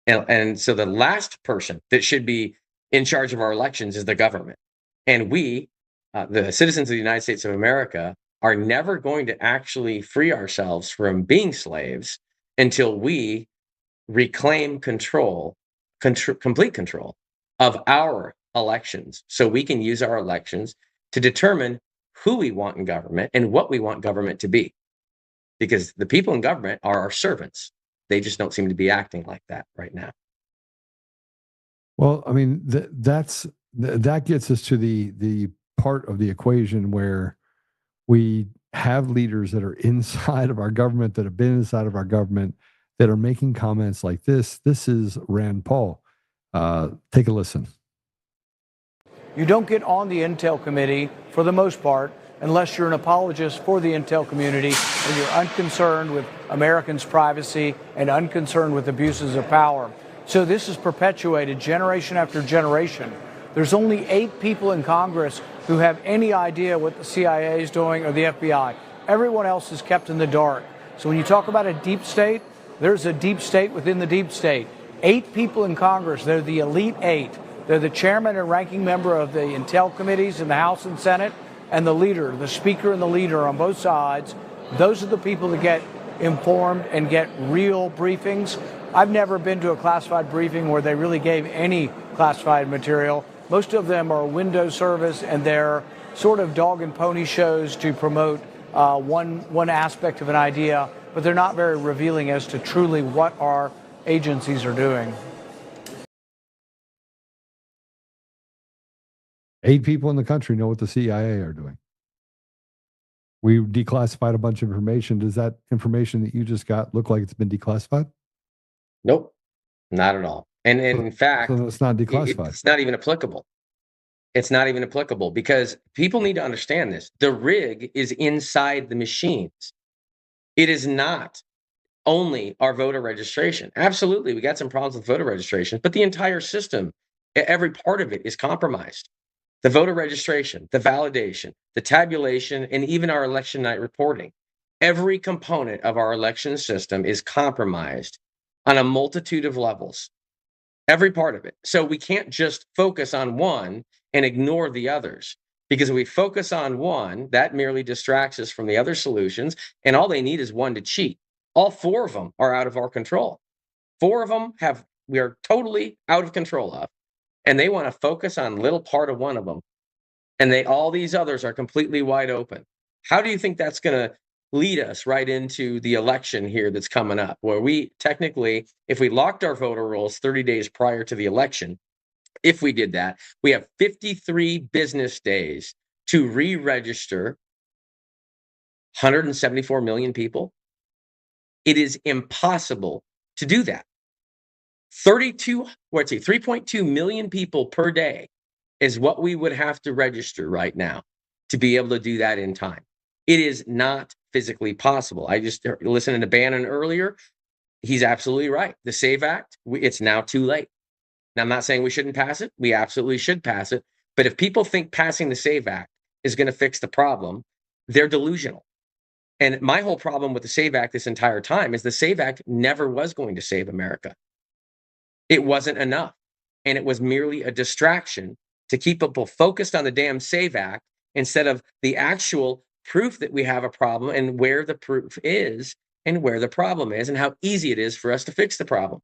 And so the last person that should be in charge of our elections is the government. And we, the citizens of the United States of America, are never going to actually free ourselves from being slaves until we reclaim complete control of our elections, so we can use our elections to determine who we want in government and what we want government to be. Because the people in government are our servants. They just don't seem to be acting like that right now. Well, I mean, that gets us to the part of the equation where we have leaders that are inside of our government, that have been inside of our government, that are making comments like this. This is Rand Paul. Take a listen. You don't get on the Intel Committee, for the most part, unless you're an apologist for the Intel community and you're unconcerned with Americans' privacy and unconcerned with abuses of power. So this is perpetuated generation after generation. There's only 8 people in Congress who have any idea what the CIA is doing or the FBI. Everyone else is kept in the dark. So when you talk about a deep state, there's a deep state within the deep state. 8 people in Congress, they're the elite 8. They're the chairman and ranking member of the Intel committees in the House and Senate, and the leader, the speaker and the leader on both sides. Those are the people that get informed and get real briefings. I've never been to a classified briefing where they really gave any classified material. Most of them are window service, and they're sort of dog and pony shows to promote one aspect of an idea, but they're not very revealing as to truly what our agencies are doing. 8 people in the country know what the CIA are doing. We declassified a bunch of information. Does that information that you just got look like it's been declassified? Nope, not at all. And in fact, so it's not declassified. It's not even applicable. It's not even applicable because people need to understand this. The rig is inside the machines. It is not only our voter registration. Absolutely, we got some problems with voter registration, but the entire system, every part of it is compromised. The voter registration, the validation, the tabulation, and even our election night reporting. Every component of our election system is compromised on a multitude of levels. Every part of it. So we can't just focus on one and ignore the others. Because if we focus on one, that merely distracts us from the other solutions. And all they need is one to cheat. All four of them are out of our control. Four of them we are totally out of control of. And they want to focus on little part of one of them. And all these others are completely wide open. How do you think that's going to lead us right into the election here that's coming up, where we technically, if we locked our voter rolls 30 days prior to the election, if we did that, we have 53 business days to re-register 174 million people. It is impossible to do that. 3.2 million people per day is what we would have to register right now to be able to do that in time. It is not physically possible. I just listened to Bannon earlier. He's absolutely right. The SAVE Act, it's now too late. Now, I'm not saying we shouldn't pass it. We absolutely should pass it. But if people think passing the SAVE Act is going to fix the problem, they're delusional. And my whole problem with the SAVE Act this entire time is the SAVE Act never was going to save America. It wasn't enough. And it was merely a distraction to keep people focused on the damn SAVE Act instead of the actual proof that we have a problem and where the proof is and where the problem is and how easy it is for us to fix the problem.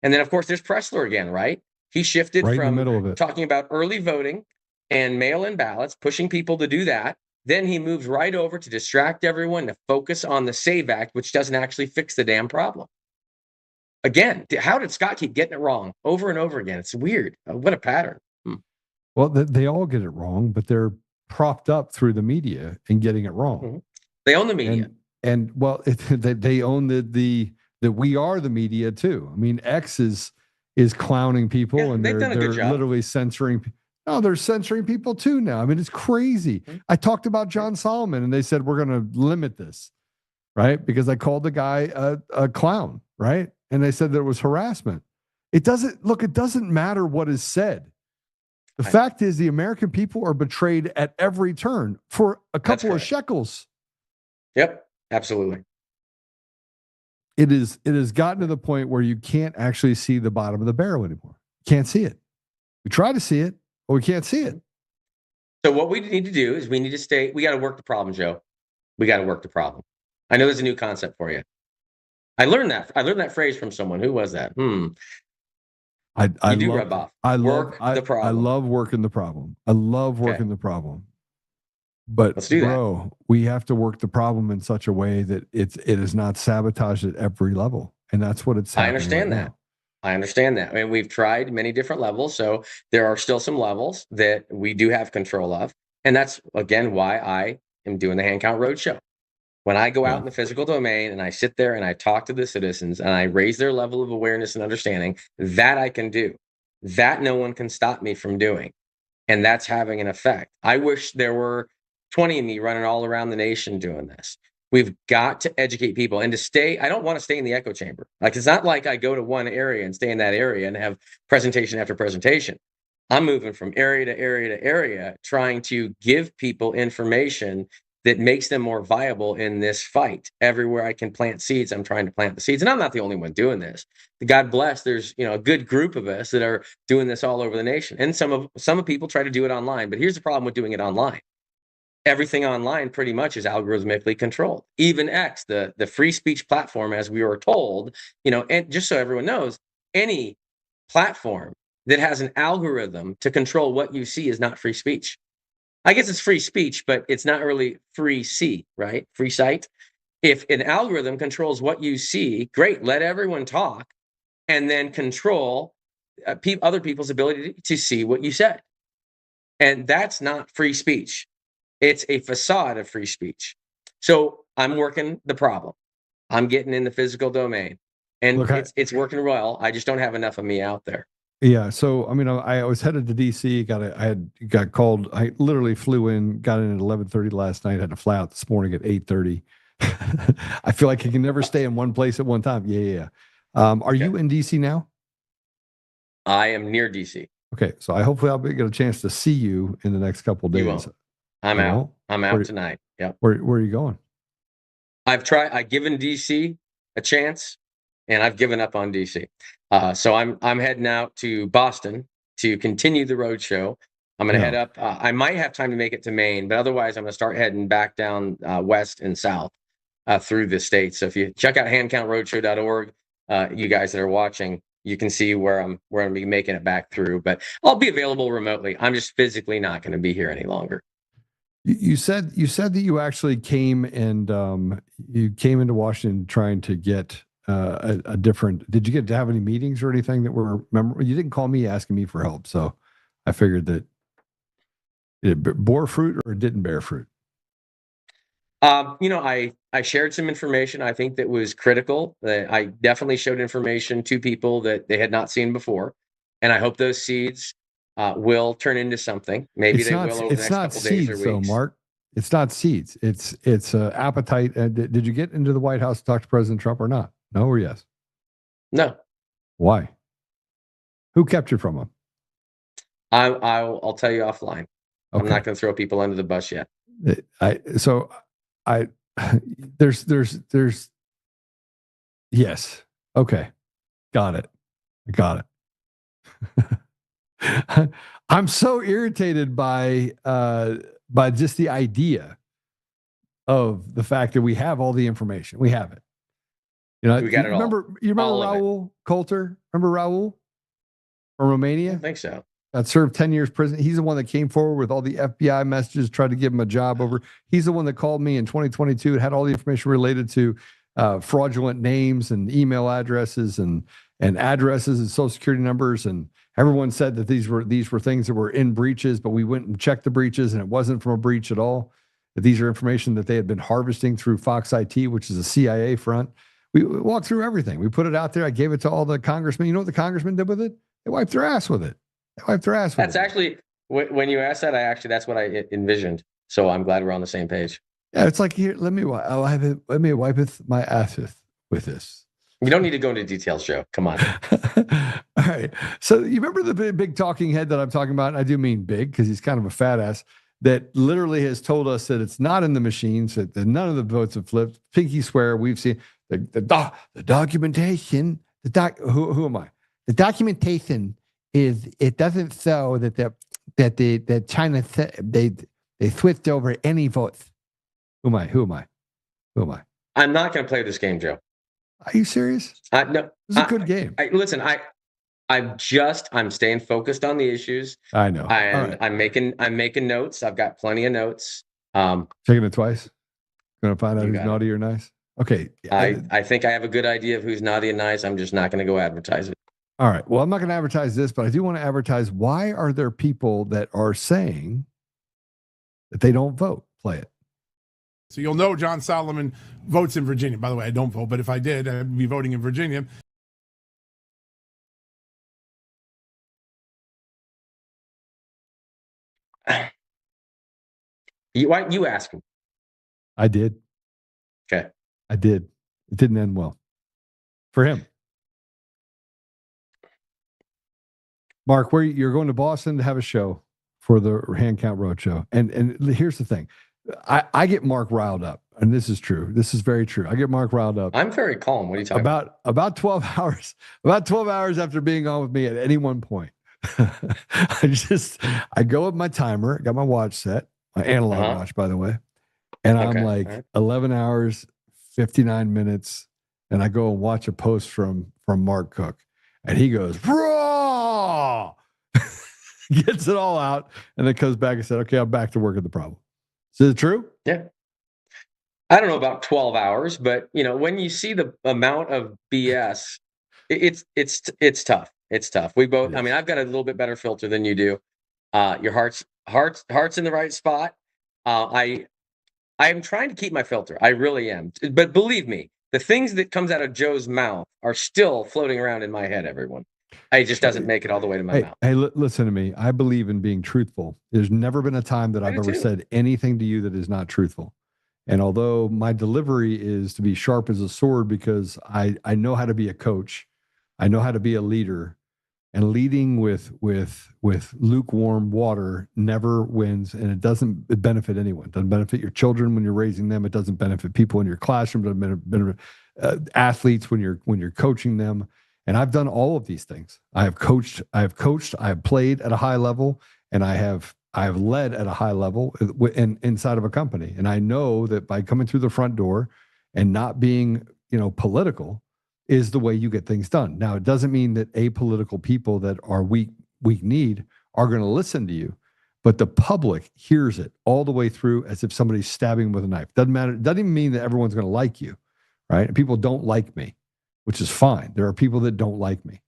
And then, of course, there's Pressler again, right? He shifted Right in the from middle of it. talking about early voting and mail-in ballots, pushing people to do that. Then he moves right over to distract everyone to focus on the SAVE Act, which doesn't actually fix the damn problem. Again, how did Scott keep getting it wrong over and over again? It's weird. What a pattern. Well, they all get it wrong, but they're propped up through the media and getting it wrong. Mm-hmm. They own the media. And well, they own the we are the media too. I mean, X is clowning people, and they're literally censoring. No, they're censoring people too now. I mean, it's crazy. Mm-hmm. I talked about John Solomon, and they said we're going to limit this, right? Because I called the guy a clown, right? And they said there was harassment. It doesn't matter what is said. The fact is, the American people are betrayed at every turn for a couple of shekels. Yep, absolutely. It has gotten to the point where you can't actually see the bottom of the barrel anymore. Can't see it. We try to see it, but we can't see it. So what we need to do is we got to work the problem, Joe. We got to work the problem. I know there's a new concept for you. I learned that phrase from someone. Who was that? I love the problem. I love working the problem. I love working the problem. But let's do that. We have to work the problem in such a way that it is not sabotaged at every level. And that's what it's happening. I understand that. I mean, we've tried many different levels. So there are still some levels that we do have control of. And that's, again, why I am doing the Hand Count Roadshow. When I go out in the physical domain and I sit there and I talk to the citizens and I raise their level of awareness and understanding, that I can do. That no one can stop me from doing. And that's having an effect. I wish there were 20 of me running all around the nation doing this. We've got to educate people and to stay. I don't want to stay in the echo chamber. Like, it's not like I go to one area and stay in that area and have presentation after presentation. I'm moving from area to area to area, trying to give people information that makes them more viable in this fight. Everywhere I can plant seeds, I'm trying to plant the seeds. And I'm not the only one doing this. God bless, there's a good group of us that are doing this all over the nation. And some of people try to do it online. But here's the problem with doing it online. Everything online pretty much is algorithmically controlled. Even X, the free speech platform, as we were told, and just so everyone knows, any platform that has an algorithm to control what you see is not free speech. I guess it's free speech, but it's not really free C, right? Free sight. If an algorithm controls what you see, great, let everyone talk and then control other people's ability to see what you said. And that's not free speech. It's a facade of free speech. So I'm working the problem. I'm getting in the physical domain and it's working well. I just don't have enough of me out there. Yeah. So, I mean, I was headed to DC, I got called. I literally flew in, got in at 11:30 last night, had to fly out this morning at 8:30. I feel like I can never stay in one place at one time. Yeah. Are you in DC now? I am near DC. Okay. So hopefully I'll get a chance to see you in the next couple of days. You won't. I'm You out. won't? I'm out tonight. Yep. Where are you going? I've given DC a chance, and I've given up on DC. So I'm heading out to Boston to continue the road show. I'm going to head up. I might have time to make it to Maine, but otherwise I'm going to start heading back down west and south through the state. So if you check out handcountroadshow.org, you guys that are watching, you can see where I'm going to be making it back through. But I'll be available remotely. I'm just physically not going to be here any longer. You said that you actually came and you came into Washington trying to get a different. Did you get to have any meetings or anything that were memorable? You didn't call me asking me for help, so I figured that it bore fruit or it didn't bear fruit. I shared some information I think that was critical. I definitely showed information to people that they had not seen before, and I hope those seeds will turn into something. Maybe they will over the next couple days or weeks. Though, Mark. It's not seeds. It's appetite. Did you get into the White House to talk to President Trump or not? No or yes? No. Why? Who kept you from him? I'll tell you offline. Okay. I'm not going to throw people under the bus yet. There's yes. Okay. Got it. I'm so irritated by just the idea of the fact that we have all the information. We have it. You know, we got it all. You remember Raul Coulter? Remember Raul from Romania? I think so. That served 10 years prison. He's the one that came forward with all the FBI messages, tried to give him a job over. He's the one that called me in 2022 and had all the information related to fraudulent names and email addresses and addresses and social security numbers. And everyone said that these were things that were in breaches, but we went and checked the breaches and it wasn't from a breach at all. That these are information that they had been harvesting through Fox IT, which is a CIA front. We walked through everything. We put it out there. I gave it to all the congressmen. You know what the congressmen did with it? They wiped their ass with it. That's actually, when you asked that, that's what I envisioned. So I'm glad we're on the same page. Yeah, it's like, here, let me wipe my ass with this. You don't need to go into details, Joe. Come on. All right. So you remember the big talking head that I'm talking about? I do mean big because he's kind of a fat ass that literally has told us that it's not in the machines, that none of the votes have flipped. Pinky swear, we've seen the documentation. Who am I? The documentation is it doesn't show that China they switched over any votes. Who am I? I'm not going to play this game, Joe. Are you serious? No, it's a good game. Listen, I'm staying focused on the issues. I know. And right. I'm making notes. I've got plenty of notes. Checking it twice. Going to find out who's naughty or nice. Okay. I think I have a good idea of who's naughty and nice. I'm just not going to go advertise it. All right. Well, I'm not going to advertise this, but I do want to advertise. Why are there people that are saying that they don't vote? Play it. So you'll know John Solomon votes in Virginia. By the way, I don't vote, but if I did, I'd be voting in Virginia. You ask him. I did. Okay. I did. It didn't end well for him. Mark, you're going to Boston to have a show for the Hand Count Roadshow. And here's the thing. I get Mark riled up, and this is true. This is very true. I get Mark riled up. I'm very calm. What are you talking about? About 12 hours. About 12 hours after being on with me at any one point. I go with my timer, got my watch set, my analog watch, by the way. And I'm like 11 hours, 59 minutes. And I go and watch a post from Mark Cook. And he goes, raw, gets it all out. And then comes back and said, okay, I'm back to work at the problem. Is it true? Yeah. I don't know about 12 hours, but when you see the amount of BS, it's tough. It's tough. We both, I mean, I've got a little bit better filter than you do. Your heart's in the right spot. I am trying to keep my filter. I really am. But believe me, the things that comes out of Joe's mouth are still floating around in my head, everyone. It just doesn't make it all the way to my mouth. Hey, listen to me. I believe in being truthful. There's never been a time that I've ever said anything to you that is not truthful. And although my delivery is to be sharp as a sword because I know how to be a coach, I know how to be a leader, and leading with lukewarm water never wins, and it doesn't benefit anyone. It doesn't benefit your children when you're raising them. It doesn't benefit people in your classroom. It doesn't benefit athletes when you're coaching them. And I've done all of these things. I have coached, I have played at a high level, and I have led at a high level inside of a company. And I know that by coming through the front door and not being, political is the way you get things done. Now, it doesn't mean that apolitical people that are weak-kneed are going to listen to you, but the public hears it all the way through as if somebody's stabbing them with a knife. Doesn't matter. It doesn't even mean that everyone's going to like you, right? And people don't like me, which is fine. There are people that don't like me.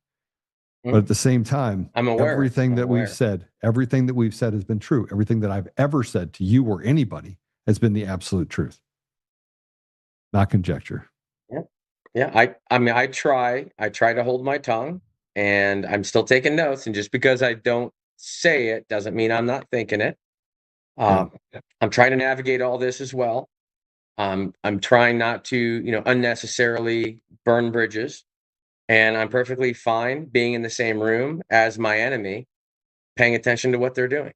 But at the same time, everything that we've said has been true. Everything that I've ever said to you or anybody has been the absolute truth, not conjecture. Yeah. I mean, I try to hold my tongue, and I'm still taking notes. And just because I don't say it doesn't mean I'm not thinking it. I'm trying to navigate all this as well. I'm trying not to, unnecessarily burn bridges. And I'm perfectly fine being in the same room as my enemy, paying attention to what they're doing.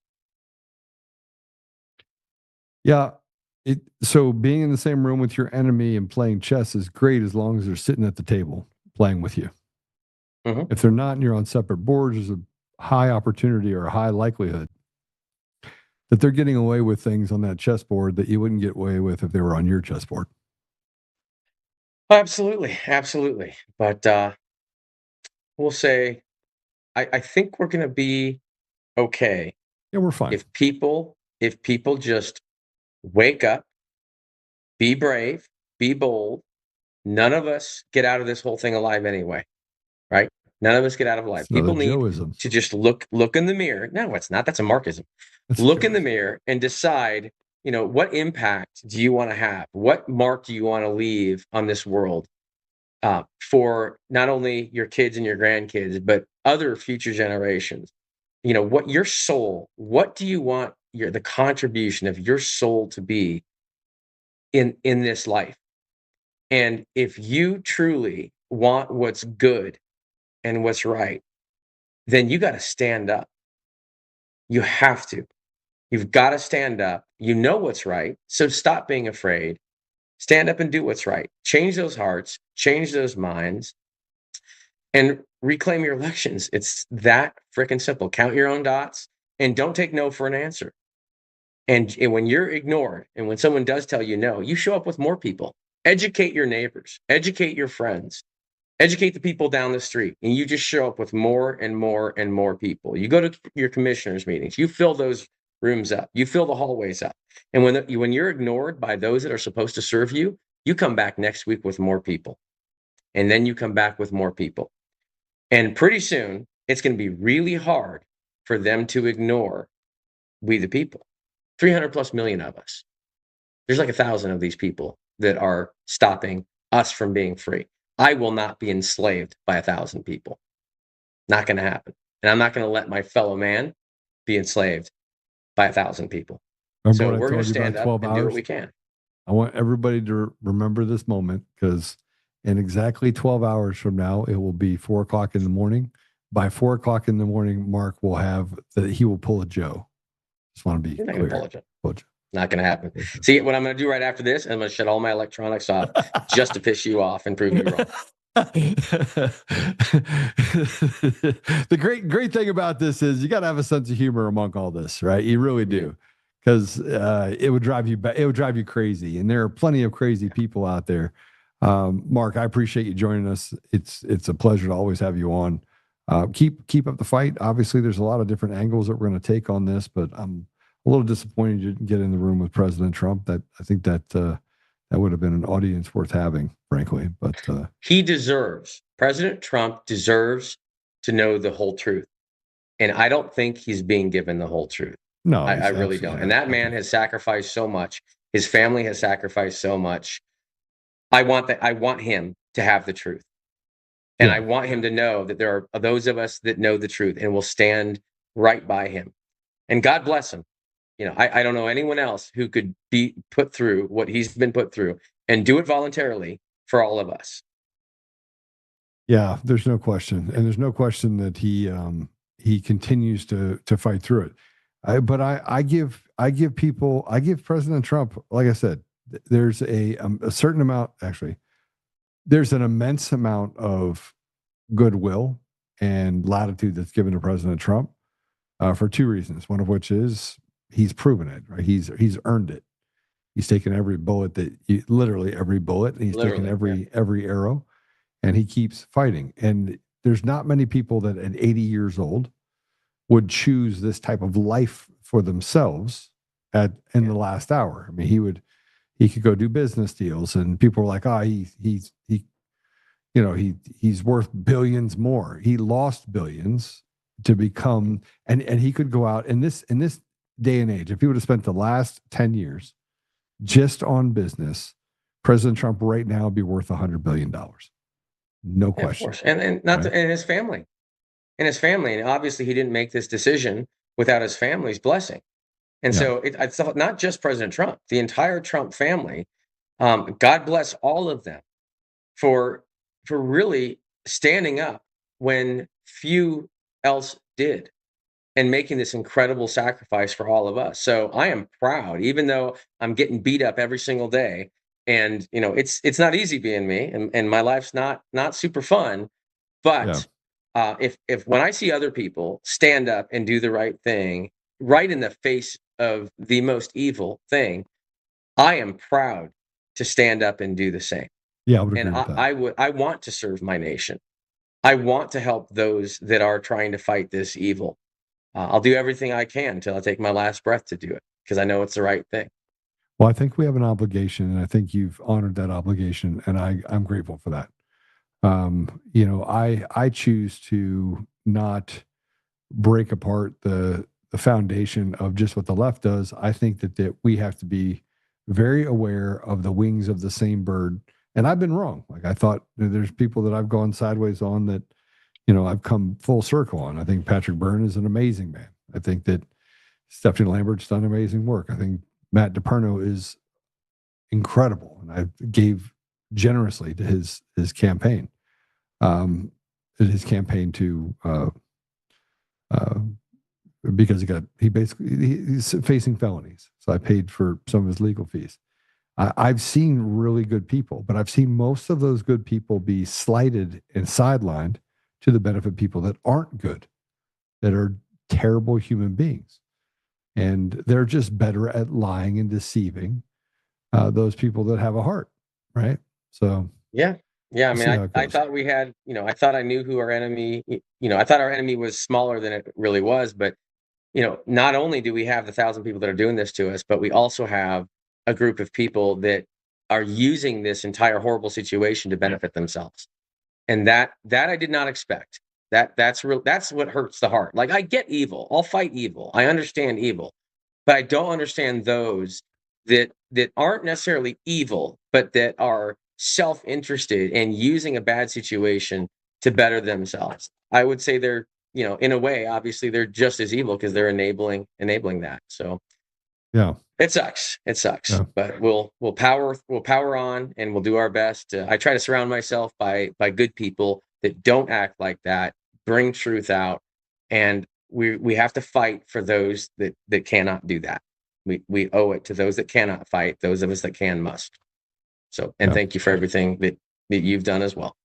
Yeah. So being in the same room with your enemy and playing chess is great as long as they're sitting at the table playing with you. Mm-hmm. If they're not and you're on separate boards, there's a high opportunity or a high likelihood that they're getting away with things on that chessboard that you wouldn't get away with if they were on your chessboard. Absolutely. But we'll say, I think we're going to be okay. Yeah, we're fine. If people just wake up, be brave, be bold. None of us get out of this whole thing alive anyway, right? None of us get out of life. People need to just look in the mirror. No, it's not. That's a Marxism. Look in the mirror and decide, what impact do you want to have? What mark do you want to leave on this world for not only your kids and your grandkids, but other future generations? What your soul, what do you want the contribution of your soul to be in this life? And if you truly want what's good and what's right, then you got to stand up. You have to. You've got to stand up. You know what's right. So stop being afraid. Stand up and do what's right. Change those hearts, change those minds, and reclaim your elections. It's that freaking simple. Count your own dots and don't take no for an answer. And when you're ignored and when someone does tell you no, you show up with more people. Educate your neighbors, educate your friends, educate the people down the street, and you just show up with more and more and more people. You go to your commissioners' meetings, you fill those rooms up, you fill the hallways up. And when you're ignored by those that are supposed to serve you, you come back next week with more people. And then you come back with more people. And pretty soon, it's going to be really hard for them to ignore we the people. 300 plus million of us. There's like 1,000 of these people that are stopping us from being free. I will not be enslaved by 1,000 people. Not going to happen. And I'm not going to let my fellow man be enslaved by 1,000 people. So we're going to stand up and do what we can. I want everybody to remember this moment, because in exactly 12 hours from now, it will be 4 o'clock in the morning. By 4 o'clock in the morning, Mark will have that he will pull a Joe. Just want to be clear. Not going to happen. See, what I'm going to do right after this, I'm going to shut all my electronics off just to piss you off and prove you wrong. The great thing about this is you got to have a sense of humor among all this, right? You really do, because it would drive you crazy, and there are plenty of crazy people out there. Mark, I appreciate you joining us. It's a pleasure to always have you on. Keep up the fight. Obviously, there's a lot of different angles that we're going to take on this, but I'm a little disappointed you didn't get in the room with President Trump. I think that would have been an audience worth having, frankly. But President Trump deserves to know the whole truth, and I don't think he's being given the whole truth. No, I really don't. And that man has sacrificed so much. His family has sacrificed so much. I want him to have the truth. And I want him to know that there are those of us that know the truth and will stand right by him. And God bless him. I don't know anyone else who could be put through what he's been put through and do it voluntarily for all of us. Yeah, there's no question, and there's no question that he continues to fight through it. But I give President Trump, like I said, there's a certain amount, actually, there's an immense amount of goodwill and latitude that's given to President Trump for two reasons. One of which is he's proven it, right? He's earned it. He's taken every bullet literally every bullet, and he's taken every arrow, and he keeps fighting. And there's not many people that at 80 years old would choose this type of life for themselves in the last hour. I mean, he could go do business deals, and people were like, he's worth billions more. He lost billions to become, and he could go out in this day and age. If he would have spent the last 10 years just on business, President Trump right now would be worth $100 billion. No question. Of course. And his family. And his family. And obviously he didn't make this decision without his family's blessing. And so it's not just President Trump, the entire Trump family. God bless all of them for really standing up when few else did, and making this incredible sacrifice for all of us. So I am proud, even though I'm getting beat up every single day. And it's not easy being me, and my life's not super fun. But if when I see other people stand up and do the right thing, right in the face of the most evil thing, I am proud to stand up and do the same. Yeah, I would agree and with that. I want to serve my nation. I want to help those that are trying to fight this evil. I'll do everything I can until I take my last breath to do it, because I know it's the right thing. Well, I think we have an obligation, and I think you've honored that obligation, and I'm grateful for that. I choose to not break apart the foundation of just what the left does. I think that we have to be very aware of the wings of the same bird. And I've been wrong. Like, I thought there's people that I've gone sideways on that, I've come full circle on. I think Patrick Byrne is an amazing man. I think that Stephanie Lambert's done amazing work. I think Matt DePerno is incredible, and I gave generously to his campaign. Because he's facing felonies, so I paid for some of his legal fees. I've seen really good people, but I've seen most of those good people be slighted and sidelined to the benefit of people that aren't good, that are terrible human beings. And they're just better at lying and deceiving those people that have a heart, right? So yeah. I mean, I thought we had, I thought I knew who our enemy, I thought our enemy was smaller than it really was. But, not only do we have the 1,000 people that are doing this to us, but we also have a group of people that are using this entire horrible situation to benefit themselves. And that I did not expect. That's what hurts the heart. Like, I get evil. I'll fight evil. I understand evil. But I don't understand those that aren't necessarily evil, but that are self-interested and using a bad situation to better themselves. I would say they're, in a way, obviously they're just as evil, because they're enabling that. So yeah, it sucks. Yeah. But we'll power on, and we'll do our best. I try to surround myself by good people that don't act like that, bring truth out, and we have to fight for those that cannot do that. We owe it to those that cannot fight. Those of us that can must. So, and thank you for everything that you've done as well,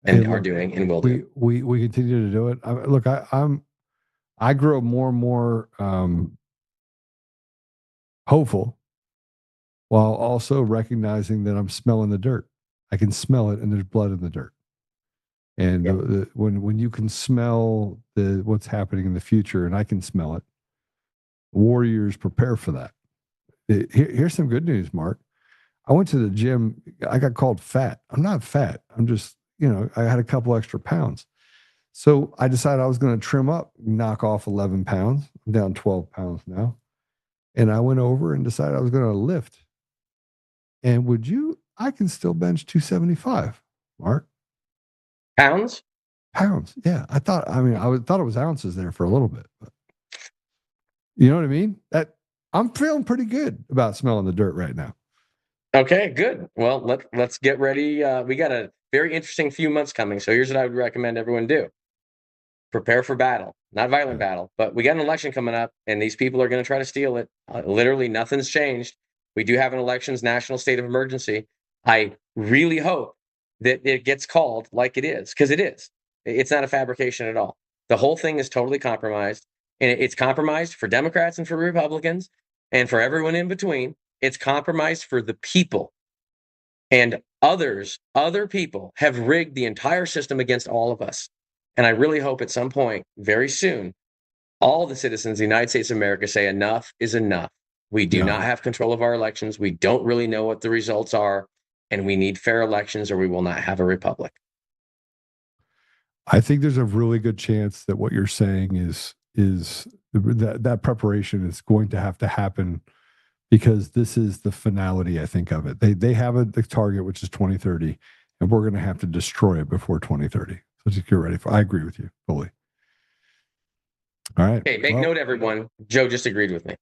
and are doing, and will do. We continue to do it. I grow more and more hopeful, while also recognizing that I'm smelling the dirt. I can smell it, and there's blood in the dirt. And when you can smell what's happening in the future, and I can smell it, warriors prepare for that. Here's some good news, Mark. I went to the gym. I got called fat. I'm not fat. I'm just, I had a couple extra pounds. So I decided I was going to trim up, knock off 11 pounds. I'm down 12 pounds now. And I went over and decided I was going to lift. And I can still bench 275, Mark. Pounds? Pounds. Yeah. I thought it was ounces there for a little bit. But you know what I mean? I'm feeling pretty good about smelling the dirt right now. Okay, good. Well, let's get ready. We got a very interesting few months coming. So here's what I would recommend everyone do. Prepare for battle, not violent battle, but we got an election coming up and these people are going to try to steal it. Literally nothing's changed. We do have an elections national state of emergency. I really hope that it gets called like it is, because it is. It's not a fabrication at all. The whole thing is totally compromised, and it's compromised for Democrats and for Republicans and for everyone in between. It's compromised for the people, and other people have rigged the entire system against all of us. And I really hope at some point, very soon, all the citizens of the United States of America say enough is enough. We do not have control of our elections. We don't really know what the results are, and we need fair elections or we will not have a republic. I think there's a really good chance that what you're saying is that preparation is going to have to happen, because this is the finality, I think, of it. They have the target, which is 2030, and we're going to have to destroy it before 2030. So just get ready for. I agree with you fully. All right. Okay, make note, everyone. Joe just agreed with me.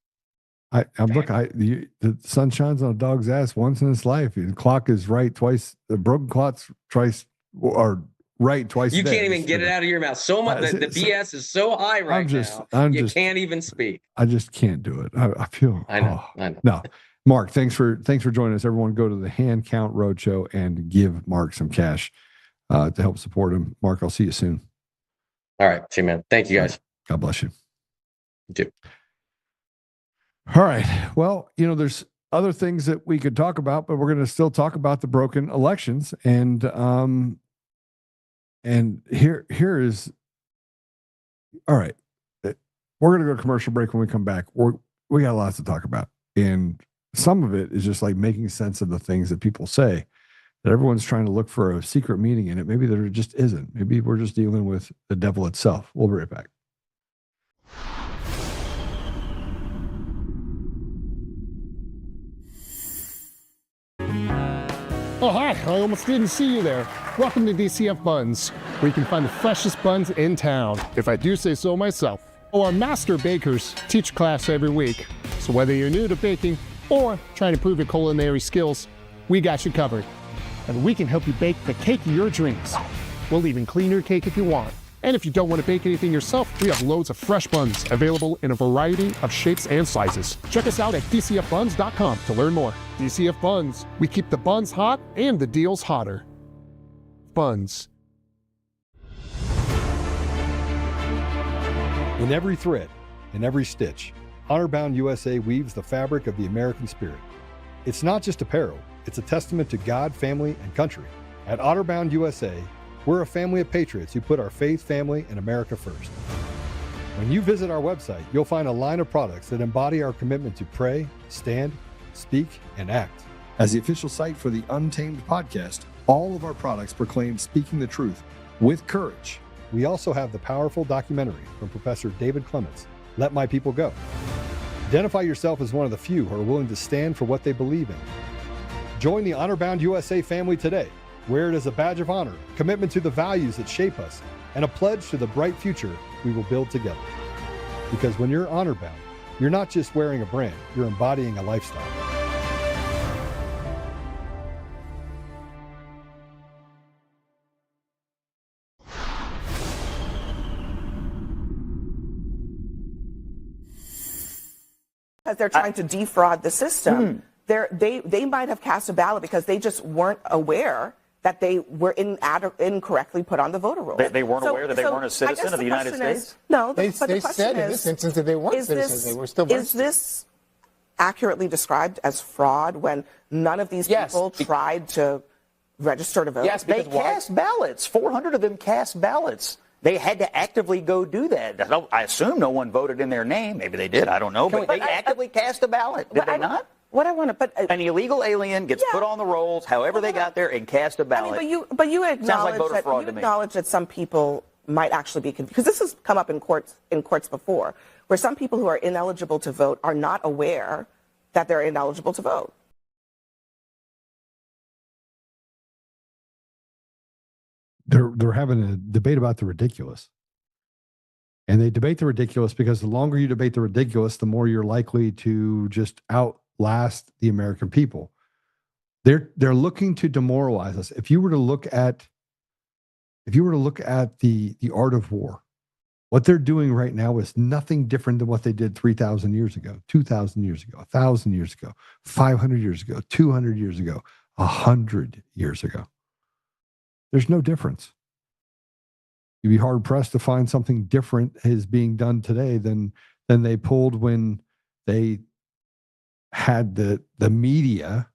The sun shines on a dog's ass once in its life. The clock is right twice. The broken clock's twice, or right twice. You can't even get it out of your mouth. So much. The BS is so high right now. You can't even speak. I just can't do it. I feel. I know. No, Mark. Thanks for joining us. Everyone, go to the Hand Count Roadshow and give Mark some cash to help support him. Mark, I'll see you soon. All right, see you, man. Thank you, guys. Right. God bless you. You too. All right. Well, there's other things that we could talk about, but we're going to still talk about the broken elections. And here is, all right. We're going to go to commercial break. When we come back, we got lots to talk about. And some of it is just like making sense of the things that people say, that everyone's trying to look for a secret meaning in it. Maybe there just isn't. Maybe we're just dealing with the devil itself. We'll be right back. Oh, hi. I almost didn't see you there. Welcome to DCF Buns, where you can find the freshest buns in town, if I do say so myself. Our master bakers teach class every week. So whether you're new to baking or trying to improve your culinary skills, we got you covered. And we can help you bake the cake of your dreams. We'll even clean your cake if you want. And if you don't want to bake anything yourself, we have loads of fresh buns available in a variety of shapes and sizes. Check us out at dcfbuns.com to learn more. DCF Buns, we keep the buns hot and the deals hotter. Buns. In every thread, in every stitch, Honor-Bound USA weaves the fabric of the American spirit. It's not just apparel, it's a testament to God, family, and country. At Honor-Bound USA, we're a family of patriots who put our faith, family, and America first. When you visit our website, you'll find a line of products that embody our commitment to pray, stand, speak, and act. As the official site for the Untamed podcast, all of our products proclaim speaking the truth with courage. We also have the powerful documentary from Professor David Clements, Let My People Go. Identify yourself as one of the few who are willing to stand for what they believe in. Join the Honor-Bound USA family today. Wear it as a badge of honor, commitment to the values that shape us, and a pledge to the bright future we will build together. Because when you're honor-bound, you're not just wearing a brand, you're embodying a lifestyle. As they're trying to defraud the system, they might have cast a ballot because they just weren't aware that they were incorrectly put on the voter roll. They weren't aware that they weren't a citizen of the United States? No, they said in this instance that they weren't citizens. They were still Is this accurately described as fraud when none of these people tried to register to vote? Yes, they cast ballots. 400 of them cast ballots. They had to actively go do that. I assume no one voted in their name. Maybe they did. I don't know. But they actively cast a ballot. Did they not? What I want to, but an illegal alien gets put on the rolls, however they got there, and cast a ballot. I mean, but you acknowledge that some people might actually be confused, because this has come up in courts before, where some people who are ineligible to vote are not aware that they're ineligible to vote. they're having a debate about the ridiculous. And they debate the ridiculous because the longer you debate the ridiculous, the more you're likely to just outlast the American people. They're looking to demoralize us. If you were to look at the art of war, what they're doing right now is nothing different than what they did 3,000 years ago, 2,000 years ago, 1,000 years ago, 500 years ago, 200 years ago, 100 years ago. There's no difference. You'd be hard pressed to find something different is being done today than they pulled when they had the media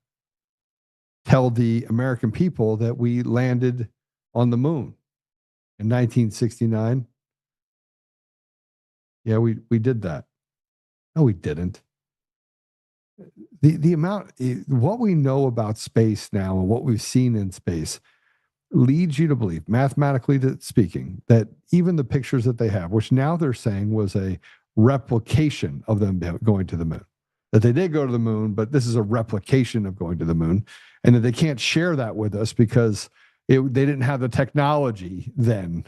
tell the American people that we landed on the moon in 1969. Yeah, we did that. No, we didn't. The amount, what we know about space now and what we've seen in space leads you to believe, mathematically speaking, that even the pictures that they have, which now they're saying was a replication of them going to the moon, that they did go to the moon, but this is a replication of going to the moon, and that they can't share that with us because they didn't have the technology then,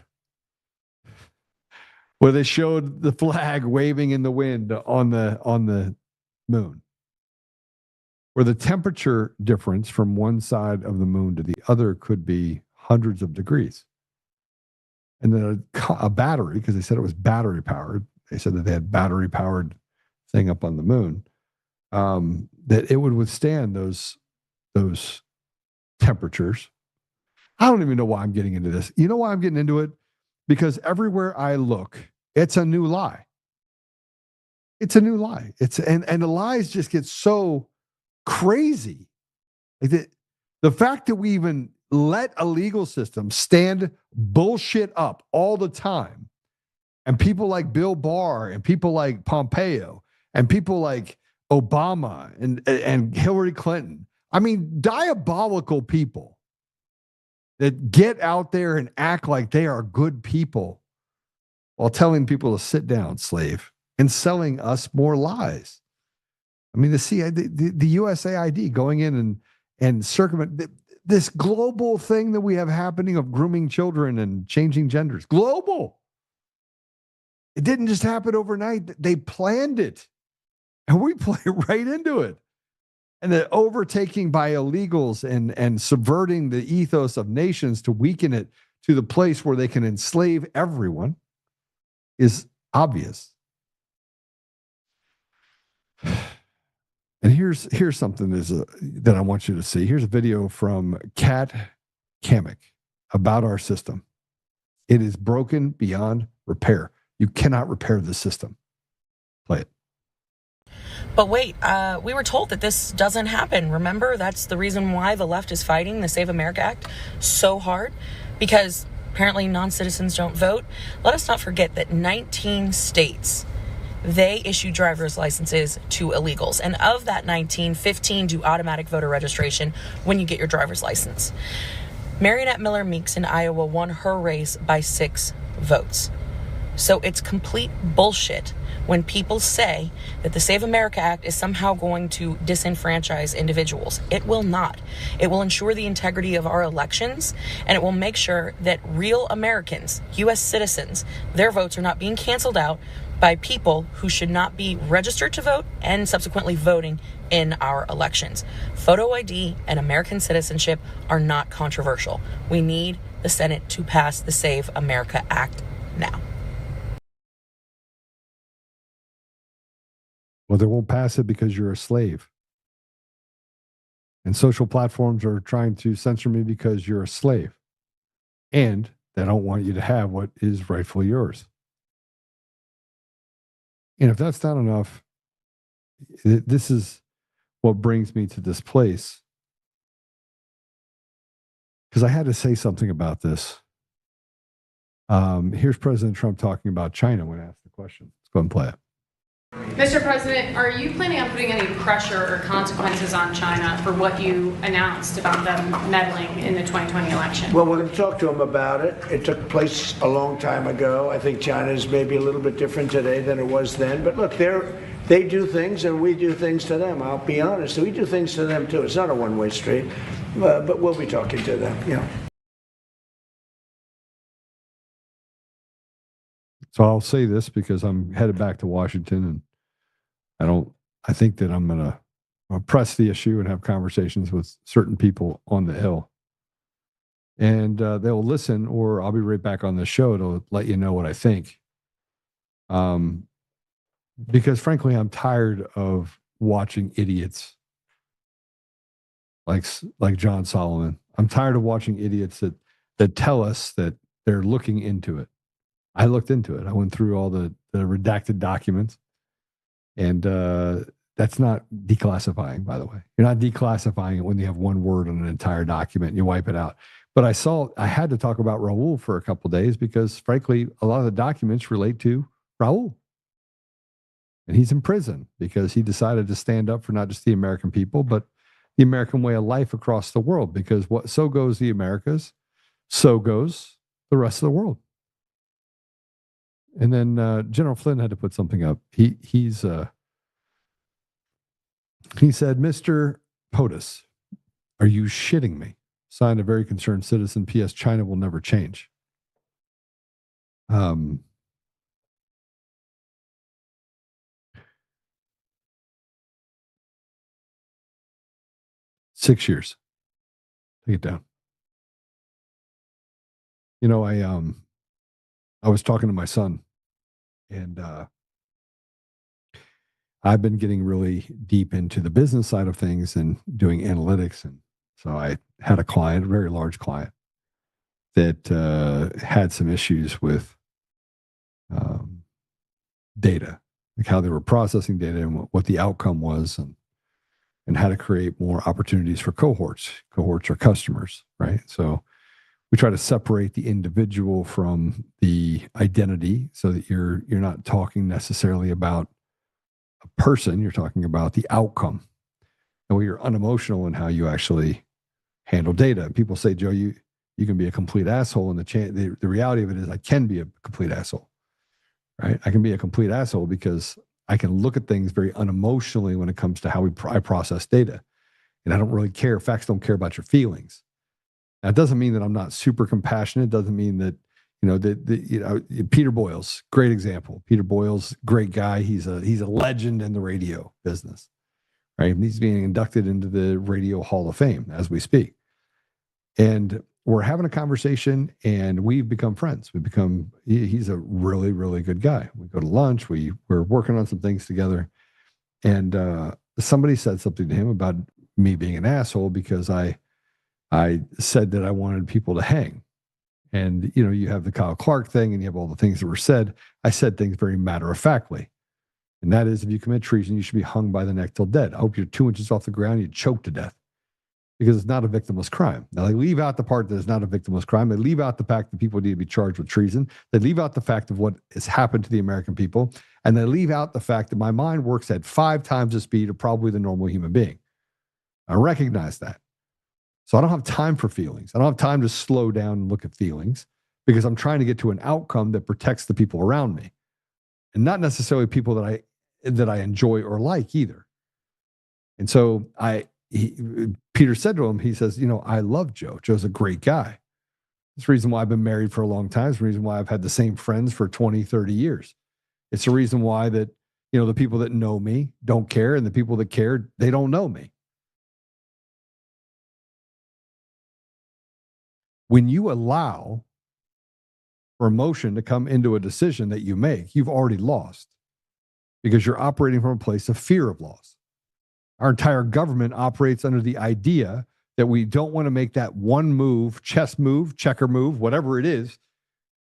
where they showed the flag waving in the wind on the moon, where the temperature difference from one side of the moon to the other could be hundreds of degrees. And then a battery, because they said it was battery powered, they said that they had battery powered thing up on the moon, that it would withstand those temperatures. I don't even know why I'm getting into this. You know why I'm getting into it? Because everywhere I look, it's a new lie. It's a new lie. And the lies just get so crazy. Like the fact that we even let a legal system stand bullshit up all the time, and people like Bill Barr and people like Pompeo and people like Obama and Hillary Clinton, I mean, diabolical people that get out there and act like they are good people while telling people to sit down, slave, and selling us more lies. I mean, the USAID going in and circumvent this global thing that we have happening of grooming children and changing genders. Global. It didn't just happen overnight. They planned it. And we play right into it. And the overtaking by illegals and subverting the ethos of nations to weaken it to the place where they can enslave everyone is obvious. And here's something that I want you to see. Here's a video from Kat Kamek about our system. It is broken beyond repair. You cannot repair the system. Play it. But wait, we were told that this doesn't happen. Remember, that's the reason why the left is fighting the Save America Act so hard, because apparently non-citizens don't vote. Let us not forget that 19 states, they issue driver's licenses to illegals. And of that 19, 15 do automatic voter registration when you get your driver's license. Marionette Miller Meeks in Iowa won her race by 6 votes. So it's complete bullshit when people say that the Save America Act is somehow going to disenfranchise individuals. It will not. It will ensure the integrity of our elections, and it will make sure that real Americans, U.S. citizens, their votes are not being canceled out by people who should not be registered to vote and subsequently voting in our elections. Photo ID and American citizenship are not controversial. We need the Senate to pass the Save America Act now. Well, they won't pass it because you're a slave. And social platforms are trying to censor me because you're a slave. And they don't want you to have what is rightfully yours. And if that's not enough, this is what brings me to this place. Because I had to say something about this. Here's President Trump talking about China when asked the question. Let's go ahead and play it. Mr. President, are you planning on putting any pressure or consequences on China for what you announced about them meddling in the 2020 election? Well, we're going to talk to them about it. It took place a long time ago. I think China is maybe a little bit different today than it was then. But look, they do things and we do things to them. I'll be honest. We do things to them, too. It's not a one-way street. But we'll be talking to them, So I'll say this because I'm headed back to Washington, and I think that I'm going to press the issue and have conversations with certain people on the Hill. And they'll listen, or I'll be right back on the show to let you know what I think. Because frankly, I'm tired of watching idiots like John Solomon. I'm tired of watching idiots that tell us that they're looking into it. I looked into it. I went through all the redacted documents, and that's not declassifying, by the way. You're not declassifying it when you have one word on an entire document and you wipe it out. But I had to talk about Raul for a couple of days because, frankly, a lot of the documents relate to Raul. And he's in prison because he decided to stand up for not just the American people, but the American way of life across the world. Because so goes the Americas, so goes the rest of the world. And then General Flynn had to put something up. He said, "Mr. POTUS, are you shitting me? Signed, a very concerned citizen. P.S. China will never change." 6 years. Take it down. You know, I was talking to my son, and I've been getting really deep into the business side of things and doing analytics. And so I had a client, a very large client, that had some issues with data, like how they were processing data and what the outcome was, and how to create more opportunities for cohorts. Cohorts are customers, right? So we try to separate the individual from the identity so that you're not talking necessarily about a person, you're talking about the outcome. And where you're unemotional in how you actually handle data. People say, Joe, you can be a complete asshole, and the reality of it is I can be a complete asshole, right? I can be a complete asshole because I can look at things very unemotionally when it comes to how I process data. And I don't really care. Facts don't care about your feelings. That doesn't mean that I'm not super compassionate. It doesn't mean that, Peter Boyles, great example. Peter Boyles, great guy. He's a legend in the radio business, right? He's being inducted into the Radio Hall of Fame as we speak. And we're having a conversation, and we've become friends. He's a really, really good guy. We go to lunch. We're working on some things together. And somebody said something to him about me being an asshole because I said that I wanted people to hang. And, you have the Kyle Clark thing, and you have all the things that were said. I said things very matter-of-factly. And that is, if you commit treason, you should be hung by the neck till dead. I hope you're 2 inches off the ground, you choke to death. Because it's not a victimless crime. Now, they leave out the part that it's not a victimless crime. They leave out the fact that people need to be charged with treason. They leave out the fact of what has happened to the American people. And they leave out the fact that my mind works at 5 times the speed of probably the normal human being. I recognize that. So I don't have time for feelings. I don't have time to slow down and look at feelings because I'm trying to get to an outcome that protects the people around me. And not necessarily people that I enjoy or like either. And so Peter said to him, he says, I love Joe. Joe's a great guy. It's the reason why I've been married for a long time. It's the reason why I've had the same friends for 20, 30 years. It's the reason why that, the people that know me don't care, and the people that care, they don't know me. When you allow for emotion to come into a decision that you make, you've already lost because you're operating from a place of fear of loss. Our entire government operates under the idea that we don't want to make that one move, chess move, checker move, whatever it is,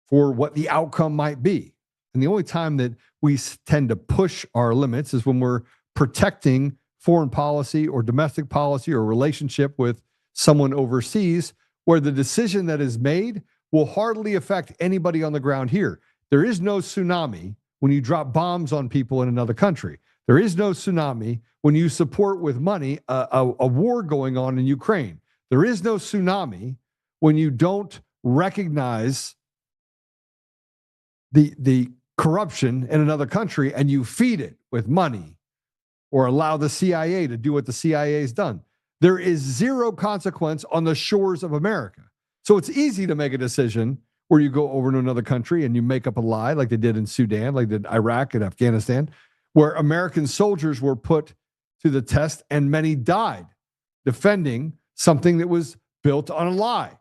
for what the outcome might be. And the only time that we tend to push our limits is when we're protecting foreign policy or domestic policy or relationship with someone overseas, where the decision that is made will hardly affect anybody on the ground here. There is no tsunami when you drop bombs on people in another country. There is no tsunami when you support with money a war going on in Ukraine. There is no tsunami when you don't recognize the corruption in another country and you feed it with money or allow the CIA to do what the CIA has done. There is zero consequence on the shores of America. So it's easy to make a decision where you go over to another country and you make up a lie like they did in Sudan, like they did Iraq and Afghanistan, where American soldiers were put to the test and many died defending something that was built on a lie.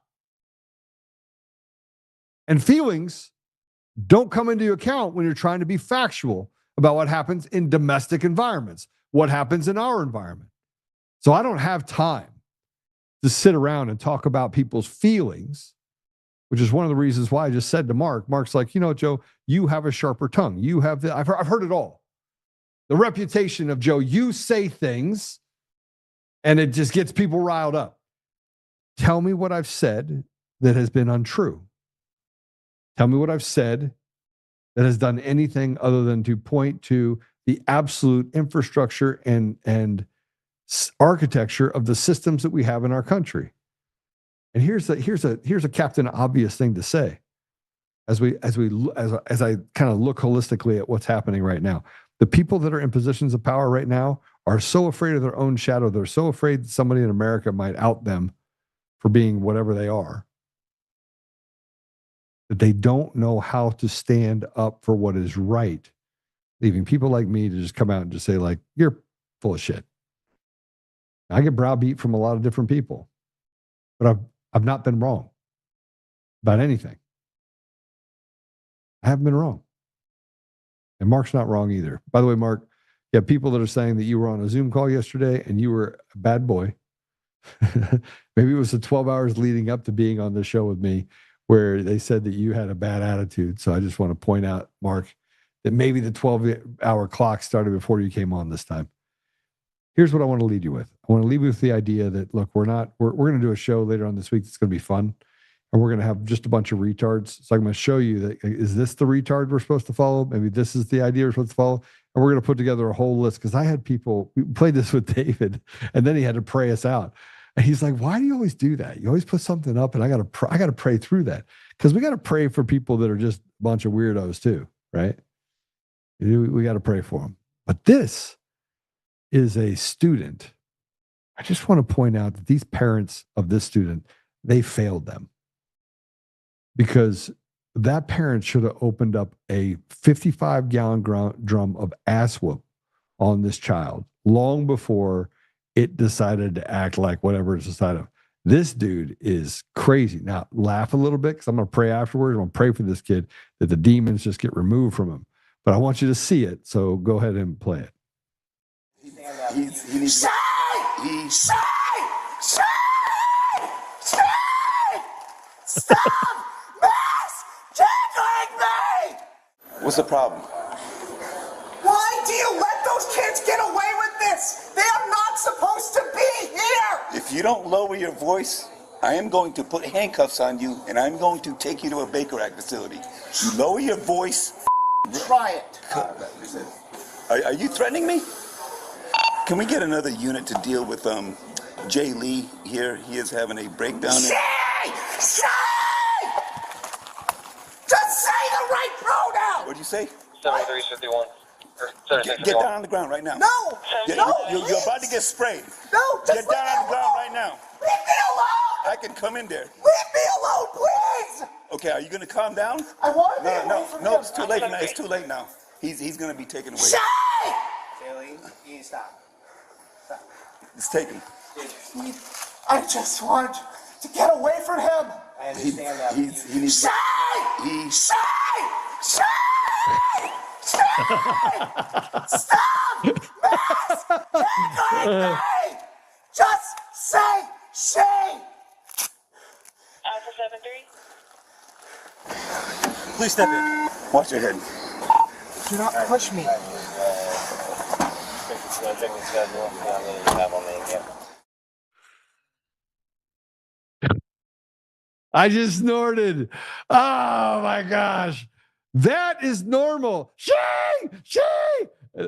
And feelings don't come into account when you're trying to be factual about what happens in domestic environments, what happens in our environment. So I don't have time to sit around and talk about people's feelings, which is one of the reasons why I just said to Mark's like, you know, Joe, you have a sharper tongue. You have I've heard it all. The reputation of Joe, you say things and it just gets people riled up. Tell me what I've said that has been untrue. Tell me what I've said that has done anything other than to point to the absolute infrastructure and architecture of the systems that we have in our country. And here's a Captain Obvious thing to say, as I kind of look holistically at what's happening right now. The people that are in positions of power right now are so afraid of their own shadow. They're so afraid that somebody in America might out them for being whatever they are, that they don't know how to stand up for what is right, leaving people like me to just come out and just say, like, you're full of shit. I get browbeat from a lot of different people, but I've not been wrong about anything. I haven't been wrong. And Mark's not wrong either. By the way, Mark, you have people that are saying that you were on a Zoom call yesterday and you were a bad boy. Maybe it was the 12 hours leading up to being on the show with me where they said that you had a bad attitude. So I just want to point out, Mark, that maybe the 12-hour clock started before you came on this time. Here's what I want to lead you with. I want to leave you with the idea that, look, we're going to do a show later on this week that's going to be fun. And we're going to have just a bunch of retards. So I'm going to show you that, is this the retard we're supposed to follow? Maybe this is the idea we're supposed to follow. And we're going to put together a whole list. Because I had people, we played this with David, and then he had to pray us out. And he's like, why do you always do that? You always put something up, and I got to pray through that. Because we got to pray for people that are just a bunch of weirdos too, right? We got to pray for them. But this is a student. I just want to point out that these parents of this student, they failed them. Because that parent should have opened up a 55-gallon drum of ass whoop on this child long before it decided to act like whatever it's decided. This dude is crazy. Now, laugh a little bit because I'm going to pray afterwards. I'm going to pray for this kid that the demons just get removed from him. But I want you to see it, so go ahead and play it. Stop mass tackling me! What's the problem? Why do you let those kids get away with this? They are not supposed to be here! If you don't lower your voice, I am going to put handcuffs on you and I'm going to take you to a Baker Act facility. You lower your voice. Try it. Are you threatening me? Can we get another unit to deal with Jay Lee here? He is having a breakdown. Say! Just say the right pronoun! What did you say? 7351. Get down on the ground right now. No! You're about to get sprayed. No, just get down on the ground right now. Leave me alone! I can come in there. Leave me alone, please! Okay, are you going to calm down? I want to be away from him. It's too late now. It's too late now. He's going to be taken away. Shay! Jaylee, you need to stop. It's taken. I just want to get away from him. I understand that. He needs Shay! Stop! Mass tackling me! Just say Shay! Alpha 73. Please step in. Watch your head. Do not push me. I just snorted. Oh my gosh. That is normal. Shay!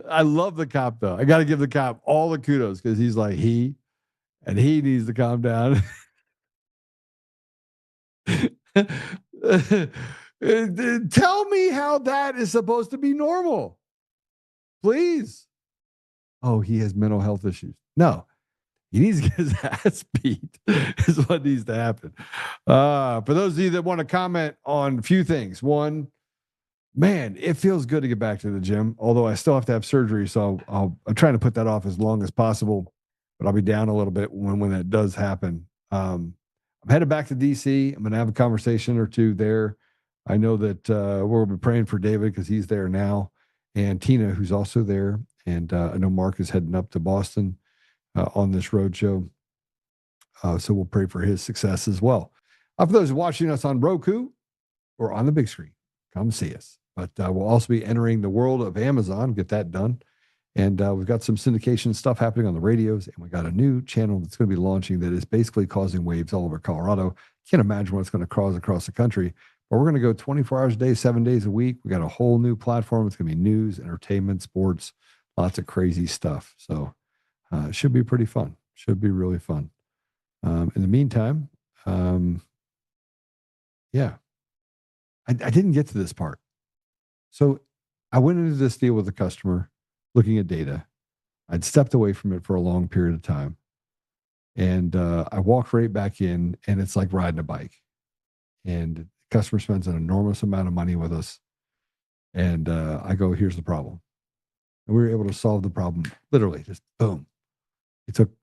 I love the cop though. I got to give the cop all the kudos because he's like, he needs to calm down. Tell me how that is supposed to be normal. Please. Oh, he has mental health issues. No, He needs to get his ass beat is what needs to happen. For those of you that want to comment on a few things. One, man, it feels good to get back to the gym, although I still have to have surgery. So I'm trying to put that off as long as possible, but I'll be down a little bit when that does happen. I'm headed back to DC. I'm going to have a conversation or two there. I know that we'll be praying for David because he's there now, and Tina, who's also there. And I know Mark is heading up to Boston on this road show. So we'll pray for his success as well. For those watching us on Roku or on the big screen, come see us. But we'll also be entering the world of Amazon, get that done. And we've got some syndication stuff happening on the radios. And we got a new channel that's going to be launching that is basically causing waves all over Colorado. Can't imagine what it's going to cause across the country. But we're going to go 24 hours a day, 7 days a week. We got a whole new platform. It's going to be news, entertainment, sports, lots of crazy stuff. So it should be pretty fun. Should be really fun. In the meantime, yeah, I didn't get to this part. So I went into this deal with a customer looking at data. I'd stepped away from it for a long period of time. And I walked right back in, and it's like riding a bike. And the customer spends an enormous amount of money with us. And I go, here's the problem. And we were able to solve the problem, literally, just boom. It took a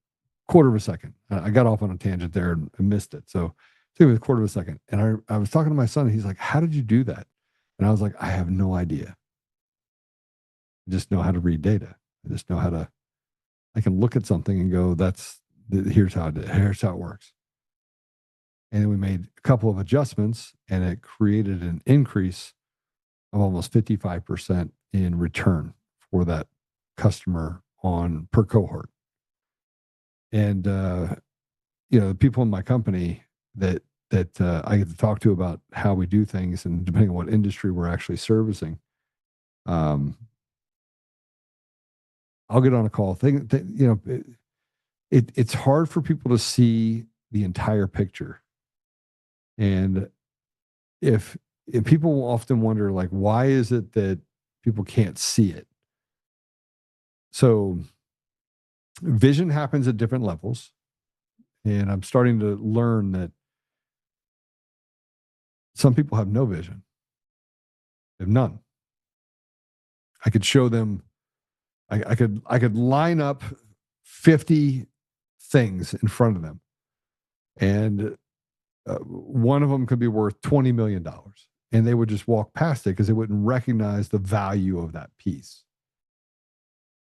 quarter of a second. I got off on a tangent there and missed it. So it took me a quarter of a second. And I was talking to my son. And he's like, how did you do that? And I was like, I have no idea. I just know how to read data. I just know how to, I can look at something and go, here's how it works. And then we made a couple of adjustments, and it created an increase of almost 55% in return for that customer per cohort. And, the people in my company that I get to talk to about how we do things, and depending on what industry we're actually servicing, I'll get on a call. It's hard for people to see the entire picture. And if people often wonder, like, why is it that people can't see it? So vision happens at different levels. And I'm starting to learn that some people have no vision. They have none. I could show them, I could line up 50 things in front of them. And one of them could be worth $20 million. And they would just walk past it because they wouldn't recognize the value of that piece.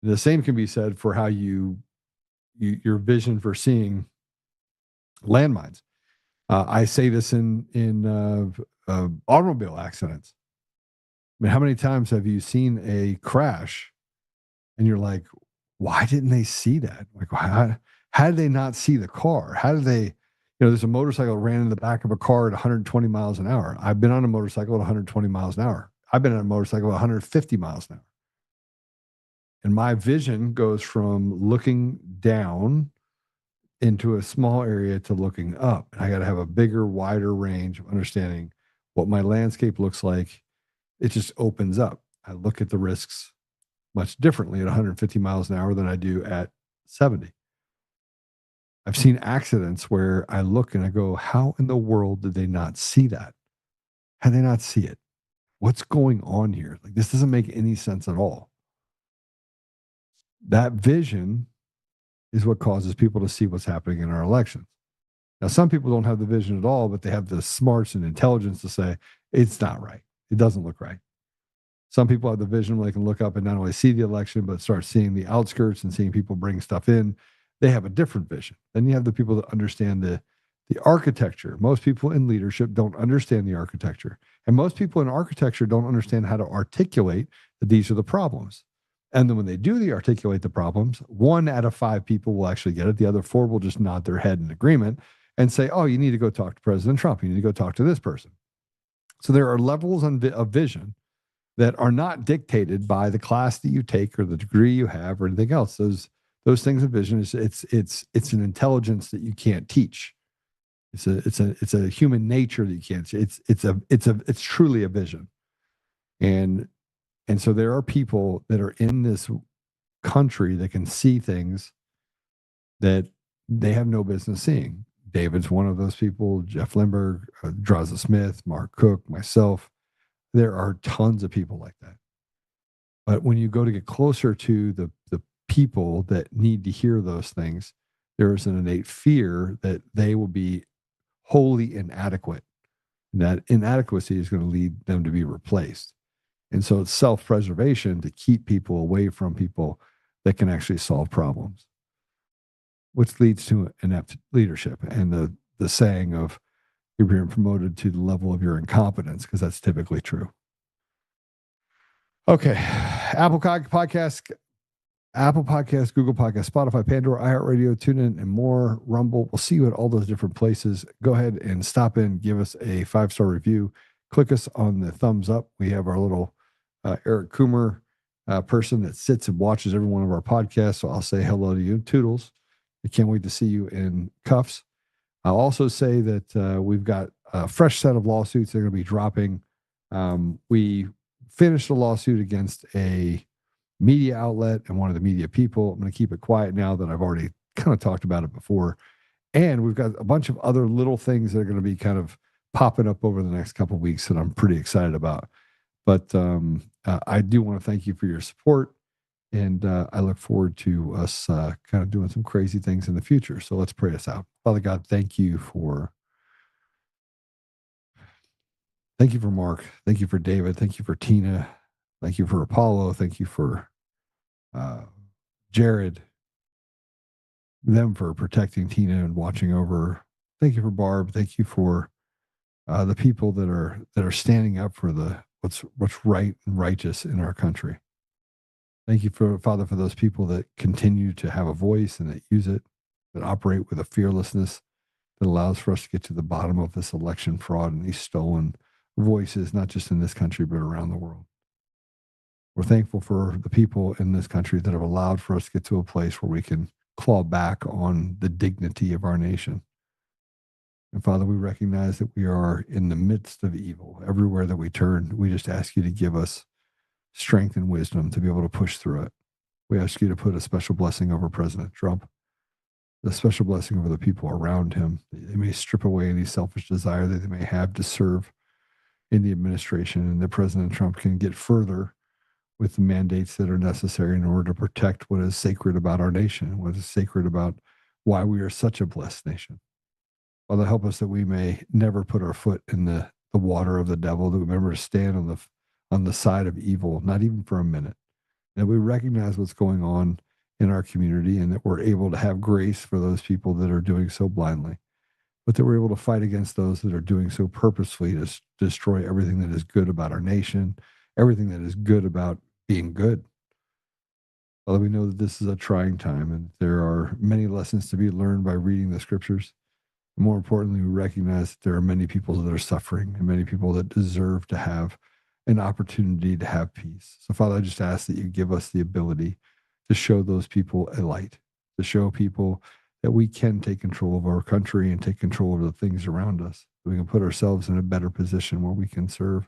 The same can be said for how your vision for seeing landmines. I say this in automobile accidents. I mean, how many times have you seen a crash and you're like, why didn't they see that? Like, how did they not see the car? How did they, there's a motorcycle ran in the back of a car at 120 miles an hour. I've been on a motorcycle at 120 miles an hour. I've been on a motorcycle at 150 miles an hour. And my vision goes from looking down into a small area to looking up. And I got to have a bigger, wider range of understanding what my landscape looks like. It just opens up. I look at the risks much differently at 150 miles an hour than I do at 70. I've seen accidents where I look and I go, how in the world did they not see that? How did they not see it? What's going on here? Like, this doesn't make any sense at all. That vision is what causes people to see what's happening in our elections. Now, some people don't have the vision at all, but they have the smarts and intelligence to say, it's not right. It doesn't look right. Some people have the vision where they can look up and not only see the election, but start seeing the outskirts and seeing people bring stuff in. They have a different vision. Then you have the people that understand the architecture. Most people in leadership don't understand the architecture. And most people in architecture don't understand how to articulate that these are the problems. And then when they do articulate the problems, 1 out of 5 people will actually get it. The other 4 will just nod their head in agreement and say, oh, you need to go talk to President Trump. You need to go talk to this person. So there are levels of vision that are not dictated by the class that you take or the degree you have or anything else. Those things of vision, it's an intelligence that you can't teach. It's a human nature that you can't. It's truly a vision. And so there are people that are in this country that can see things that they have no business seeing. David's one of those people, Jeff Lindbergh, Draza Smith, Mark Cook, myself. There are tons of people like that. But when you go to get closer to the people that need to hear those things, there is an innate fear that they will be wholly inadequate. And that inadequacy is going to lead them to be replaced. And so it's self-preservation to keep people away from people that can actually solve problems, which leads to inept leadership and the saying of you're being promoted to the level of your incompetence, because that's typically true. Okay. Apple Podcast, Google Podcast, Spotify, Pandora, iHeartRadio, TuneIn, and more, Rumble. We'll see you at all those different places. Go ahead and stop in, give us a 5-star review. Click us on the thumbs up. We have our little Eric Coomer person that sits and watches every one of our podcasts. So I'll say hello to you. Toodles. I can't wait to see you in cuffs. I'll also say that we've got a fresh set of lawsuits that are going to be dropping. We finished a lawsuit against a media outlet and one of the media people. I'm going to keep it quiet now that I've already kind of talked about it before. And we've got a bunch of other little things that are going to be kind of popping up over the next couple of weeks that I'm pretty excited about. But I do want to thank you for your support. And I look forward to us kind of doing some crazy things in the future. So let's pray us out. Father God, thank you for Mark. Thank you for David. Thank you for Tina. Thank you for Apollo. Thank you for Jared. Them for protecting Tina and watching over. Thank you for Barb. Thank you for the people that are standing up for what's right and righteous in our country. Thank you, Father, for those people that continue to have a voice and that use it, that operate with a fearlessness that allows for us to get to the bottom of this election fraud and these stolen voices, not just in this country, but around the world. We're thankful for the people in this country that have allowed for us to get to a place where we can claw back on the dignity of our nation. And Father, we recognize that we are in the midst of evil. Everywhere that we turn, we just ask you to give us strength and wisdom to be able to push through it. We ask you to put a special blessing over President Trump, a special blessing over the people around him. They may strip away any selfish desire that they may have to serve in the administration, and that President Trump can get further with the mandates that are necessary in order to protect what is sacred about our nation, what is sacred about why we are such a blessed nation. Father, help us that we may never put our foot in the water of the devil, that we remember to stand on the side of evil, not even for a minute. That we recognize what's going on in our community and that we're able to have grace for those people that are doing so blindly, but that we're able to fight against those that are doing so purposefully to destroy everything that is good about our nation, everything that is good about being good. Father, we know that this is a trying time and there are many lessons to be learned by reading the scriptures. And more importantly, we recognize that there are many people that are suffering and many people that deserve to have an opportunity to have peace. So Father, I just ask that you give us the ability to show those people a light, to show people that we can take control of our country and take control of the things around us. That we can put ourselves in a better position where we can serve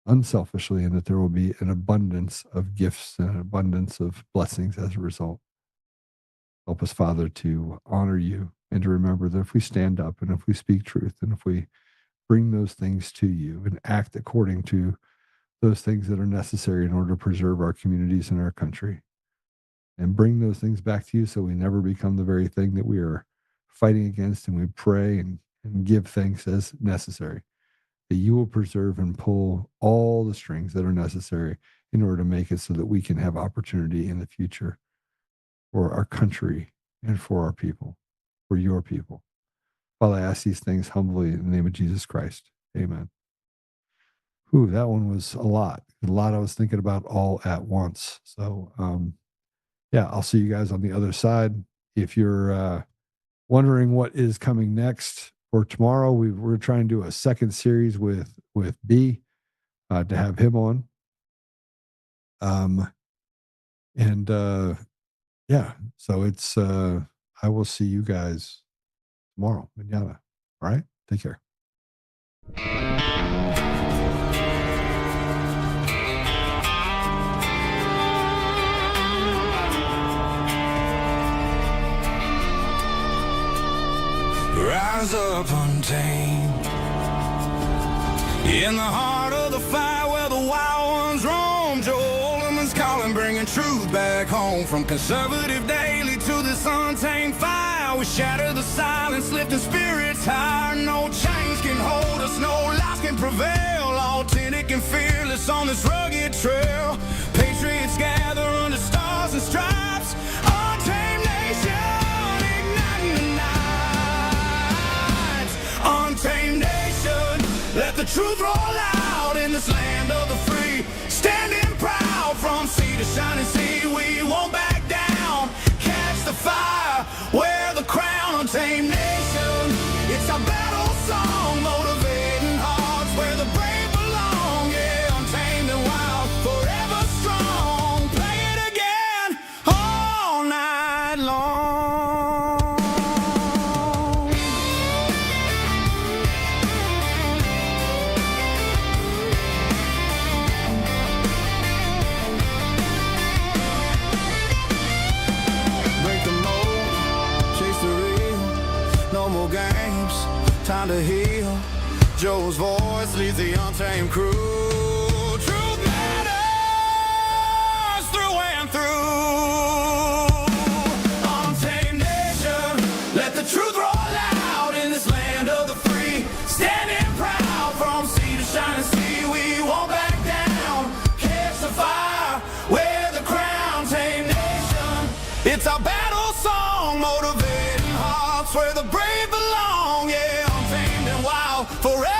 unselfishly and that there will be an abundance of gifts and an abundance of blessings as a result. Help us, Father, to honor you and to remember that if we stand up and if we speak truth and if we bring those things to you and act according to those things that are necessary in order to preserve our communities and our country, and bring those things back to you so we never become the very thing that we are fighting against, and we pray and give thanks as necessary, that you will preserve and pull all the strings that are necessary in order to make it so that we can have opportunity in the future for our country and for our people, for your people. Father, I ask these things humbly in the name of Jesus Christ. Amen. Ooh, that one was a lot I was thinking about all at once. So, yeah, I'll see you guys on the other side. If you're wondering what is coming next for tomorrow, we're trying to do a second series with B to have him on. Yeah, so it's I will see you guys tomorrow. Manana. All right? Take care. rise up untamed. In the heart of the fire where the wild ones roam, Joe Oltmann's calling, bringing truth back home. From conservative daily to this untamed fire, we shatter the silence, lifting spirits higher. No chains can hold us, no lies can prevail. Authentic and fearless on this rugged trail. Patriots gather under stars and stripes. Untamed nation, igniting the night. Untamed nation, let the truth roll out in this land of the free. Standing proud from sea to shining sea, we won't back down. Catch the fire, wear the crown. Untamed nation, it's our battle song, motivating hearts where the brave belong. Yeah, untamed and wild, forever strong. Play it again all night long. Break the mold, chase the real. No more games, time to heal. Joe's voice leads the untamed crew. Truth matters through and through. Untamed nation, let the truth roll out in this land of the free. Standing proud from sea to shining sea, we won't back down. Catch the fire, wear the crown. Untamed nation, it's our battle song, motivating hearts where the brave belong. Yeah, untamed and wild, forever